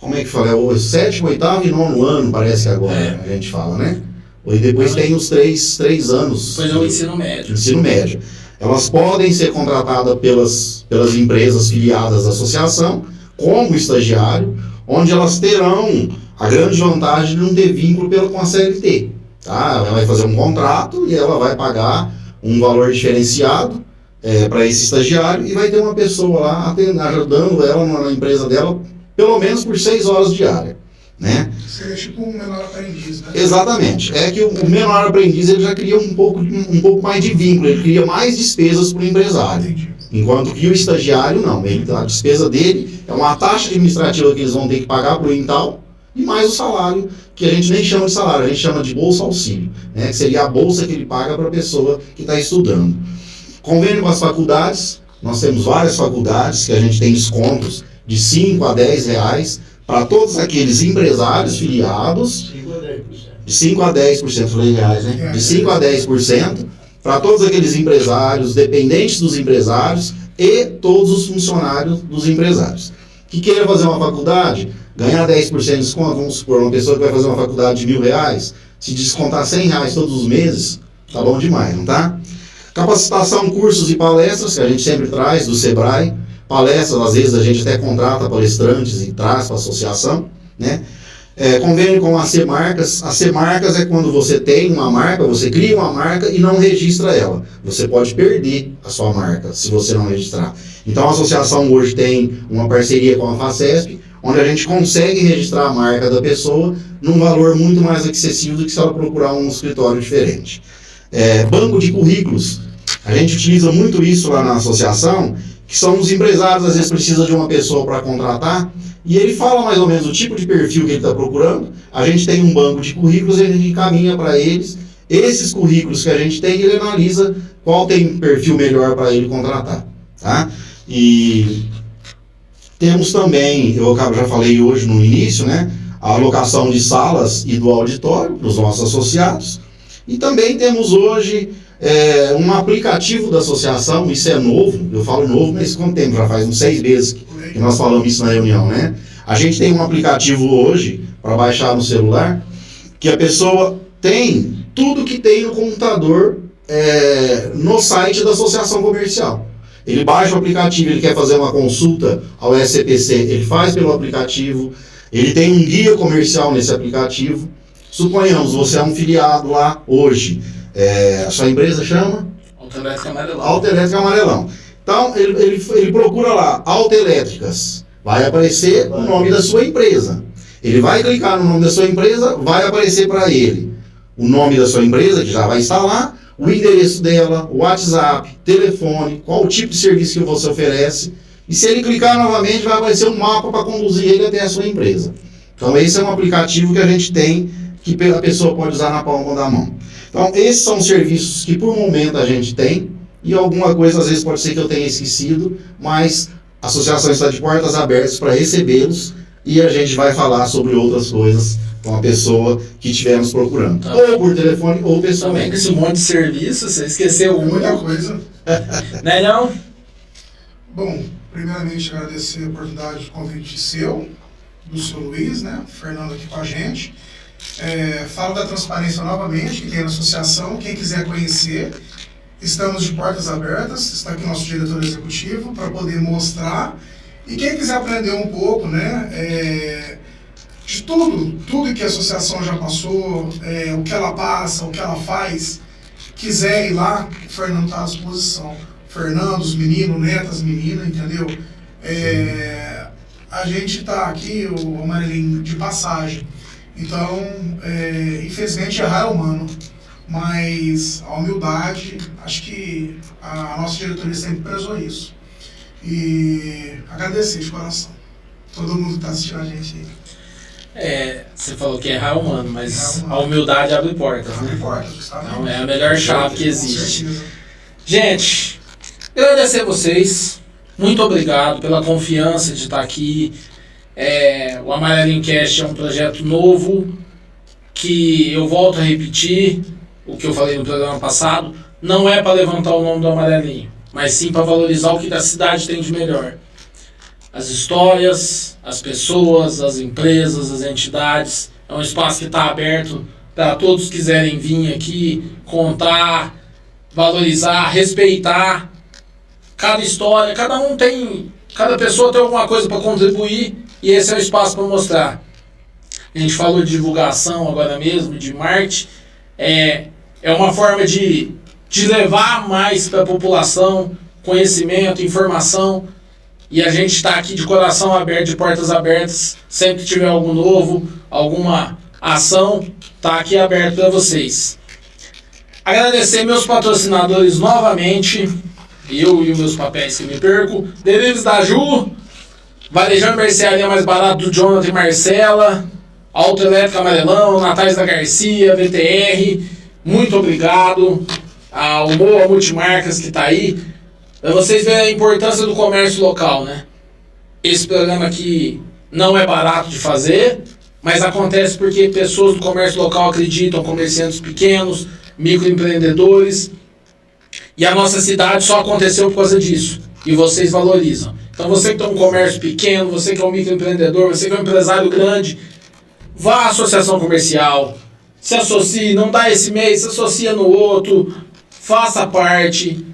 Como é que fala? É o 7º, 8º e 9º ano, parece que agora a gente fala, né? E depois tem os 3 anos. Depois é o ensino médio. Ensino médio. Elas podem ser contratadas pelas empresas filiadas à associação como estagiário, onde elas terão a grande vantagem de não ter vínculo com a CLT. Tá? Ela vai fazer um contrato e ela vai pagar um valor diferenciado para esse estagiário e vai ter uma pessoa lá ajudando ela na empresa dela pelo menos por 6 horas diárias, né? Seria tipo um menor aprendiz, né? Exatamente. É que o menor aprendiz ele já cria um pouco mais de vínculo, ele cria mais despesas para o empresário. Entendi. Enquanto que o estagiário não. A despesa dele é uma taxa administrativa que eles vão ter que pagar para o Intal e mais o salário, que a gente nem chama de salário, a gente chama de bolsa auxílio, né? Que seria a bolsa que ele paga para a pessoa que está estudando. Convênio com as faculdades, nós temos várias faculdades que a gente tem descontos de 5 a 10 reais para todos aqueles empresários filiados, 5 a 10%. de 5 a 10%, falei reais, né? De 5 a 10% para todos aqueles empresários, dependentes dos empresários e todos os funcionários dos empresários. Que queira fazer uma faculdade, ganhar 10% de desconto, vamos supor, uma pessoa que vai fazer uma faculdade de R$1.000, se descontar R$100 todos os meses, tá bom demais, não tá? Capacitação, cursos e palestras, que a gente sempre traz do Sebrae. Palestras, às vezes a gente até contrata palestrantes e traz para a associação, né? Convênio com a C-Marcas. A C-Marcas é quando você tem uma marca, você cria uma marca e não registra ela. Você pode perder a sua marca se você não registrar. Então a associação hoje tem uma parceria com a FACESP, onde a gente consegue registrar a marca da pessoa num valor muito mais acessível do que se ela procurar um escritório diferente. Banco de currículos. A gente utiliza muito isso lá na associação, que são os empresários, às vezes precisa de uma pessoa para contratar, e ele fala mais ou menos o tipo de perfil que ele está procurando. A gente tem um banco de currículos, ele encaminha para eles esses currículos que a gente tem, ele analisa qual tem perfil melhor para ele contratar, tá? E temos também, eu já falei hoje no início, né, a alocação de salas e do auditório para os nossos associados, e também temos hoje um aplicativo da associação. Isso é novo, eu falo novo, mas quanto tempo? Já faz uns 6 meses que nós falamos isso na reunião, né? A gente tem um aplicativo hoje para baixar no celular, que a pessoa tem tudo que tem no computador no site da associação comercial. Ele baixa o aplicativo, ele quer fazer uma consulta ao SCPC, ele faz pelo aplicativo, ele tem um guia comercial nesse aplicativo. Suponhamos, você é um filiado lá hoje, a sua empresa chama? Autoelétrica Amarelão. Autoelétrica Amarelão. Então, ele procura lá, Autoelétricas. Vai aparecer o nome da sua empresa. Ele vai clicar no nome da sua empresa, vai aparecer para ele o nome da sua empresa, que já vai estar lá, o endereço dela, o WhatsApp, telefone, qual o tipo de serviço que você oferece. E se ele clicar novamente, vai aparecer um mapa para conduzir ele até a sua empresa. Então esse é um aplicativo que a gente tem, que a pessoa pode usar na palma da mão. Então esses são serviços que por momento a gente tem, e alguma coisa às vezes pode ser que eu tenha esquecido, mas a associação está de portas abertas para recebê-los, e a gente vai falar sobre outras coisas com a pessoa que estivermos procurando. Tá. Ou por telefone, ou Também pessoalmente. com esse monte de serviço, você esqueceu Muita um, coisa. né não? Bom, primeiramente agradecer a oportunidade do convite seu, do seu Luiz, né? Fernando aqui com a gente. Falo da transparência novamente, que tem na associação. Quem quiser conhecer, estamos de portas abertas. Está aqui nosso diretor executivo para poder mostrar. E quem quiser aprender um pouco, né? De tudo que a associação já passou, o que ela passa, o que ela faz, quiser ir lá, o Fernando está à disposição. Fernando, os meninos, o Neto, as meninas, entendeu? A gente está aqui, o Amarelinho, de passagem. Então, infelizmente, errar é humano. Mas a humildade, acho que a nossa diretoria sempre prezou isso. E agradecer de coração. Todo mundo que está assistindo a gente aí. Você falou que errar é humano, mas a humildade abre portas, Abre né? portas, está Então é a melhor chave que Com existe. certeza. Gente, agradecer a vocês. Muito obrigado pela confiança de estar aqui. O Amarelinho Cast é um projeto novo que eu volto a repetir o que eu falei no programa passado. Não é para levantar o nome do Amarelinho, mas sim para valorizar o que a cidade tem de melhor. As histórias, as pessoas, as empresas, as entidades. É um espaço que está aberto para todos que quiserem vir aqui, contar, valorizar, respeitar cada história. Cada pessoa tem alguma coisa para contribuir e esse é o espaço para mostrar. A gente falou de divulgação agora mesmo, de marketing. É uma forma de levar mais para a população conhecimento, informação. E a gente está aqui de coração aberto, de portas abertas. Sempre que tiver algo novo, alguma ação, está aqui aberto para vocês. Agradecer meus patrocinadores novamente. Eu e os meus papéis que me perco. Deliveries da Ju, Varejão e Mercearia Mais Barato do Jonathan e Marcela, Autoelétrica Amarelão, Natais da Garcia, VTR. Muito obrigado ao Moa Multimarcas que está aí. Para vocês verem a importância do comércio local, né? Esse programa aqui não é barato de fazer, mas acontece porque pessoas do comércio local acreditam, comerciantes pequenos, microempreendedores, e a nossa cidade só aconteceu por causa disso, e vocês valorizam. Então você que tem um comércio pequeno, você que é um microempreendedor, você que é um empresário grande, vá à associação comercial, se associe, não dá esse mês, se associa no outro, faça parte.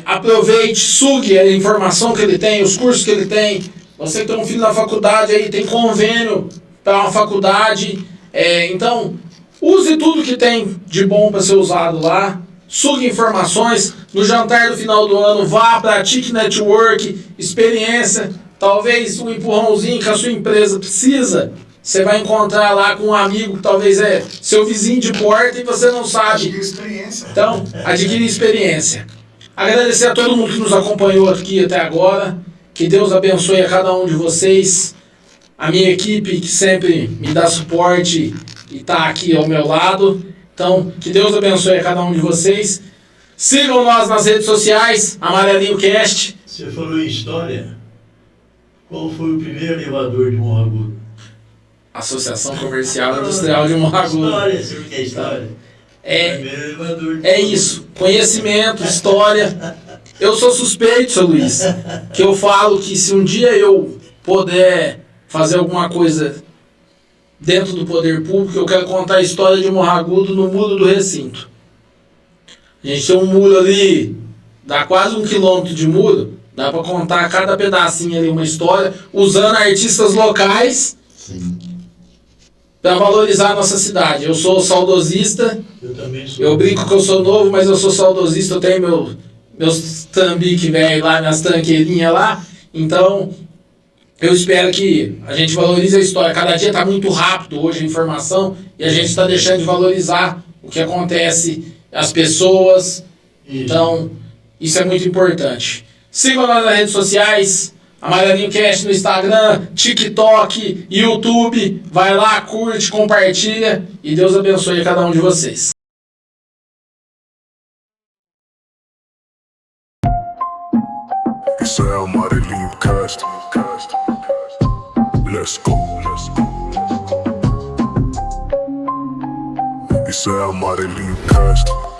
Aproveite, sugue a informação que ele tem, os cursos que ele tem. Você que tem um filho na faculdade aí, tem convênio para uma faculdade. Então, use tudo que tem de bom para ser usado lá. Sugue informações. No jantar do final do ano, vá, pratique network, experiência. Talvez um empurrãozinho que a sua empresa precisa. Você vai encontrar lá com um amigo que talvez é seu vizinho de porta e você não sabe. Adquirir experiência. Então, adquire experiência. Agradecer a todo mundo que nos acompanhou aqui até agora. Que Deus abençoe a cada um de vocês. A minha equipe que sempre me dá suporte e está aqui ao meu lado. Então, que Deus abençoe a cada um de vocês. Sigam nós nas redes sociais, Amarelinho Cast. Você falou em história. Qual foi o primeiro elevador de Morragudo? Associação Comercial Industrial de Morragudo. História, você quer história? Primeiro elevador de É isso, conhecimento, história. Eu sou suspeito, seu Luiz, que eu falo que se um dia eu puder fazer alguma coisa dentro do poder público, eu quero contar a história de Morragudo no muro do recinto. A gente tem um muro ali, dá quase 1 quilômetro de muro, dá para contar cada pedacinho ali uma história, usando artistas locais para valorizar a nossa cidade. Eu sou saudosista. Eu também sou. Eu brinco que eu sou novo, mas eu sou saudosista. Eu tenho meus trambiques velho lá, minhas tranqueirinhas lá. Então, eu espero que a gente valorize a história. Cada dia está muito rápido hoje a informação e a gente está deixando de valorizar o que acontece as pessoas. Então, isso é muito importante. Sigam nós nas redes sociais, Amarelinho Cast no Instagram, TikTok, YouTube. Vai lá, curte, compartilha e Deus abençoe a cada um de vocês. Isso é Amarelinho Cast. Let's go. Isso é Amarelinho Cast.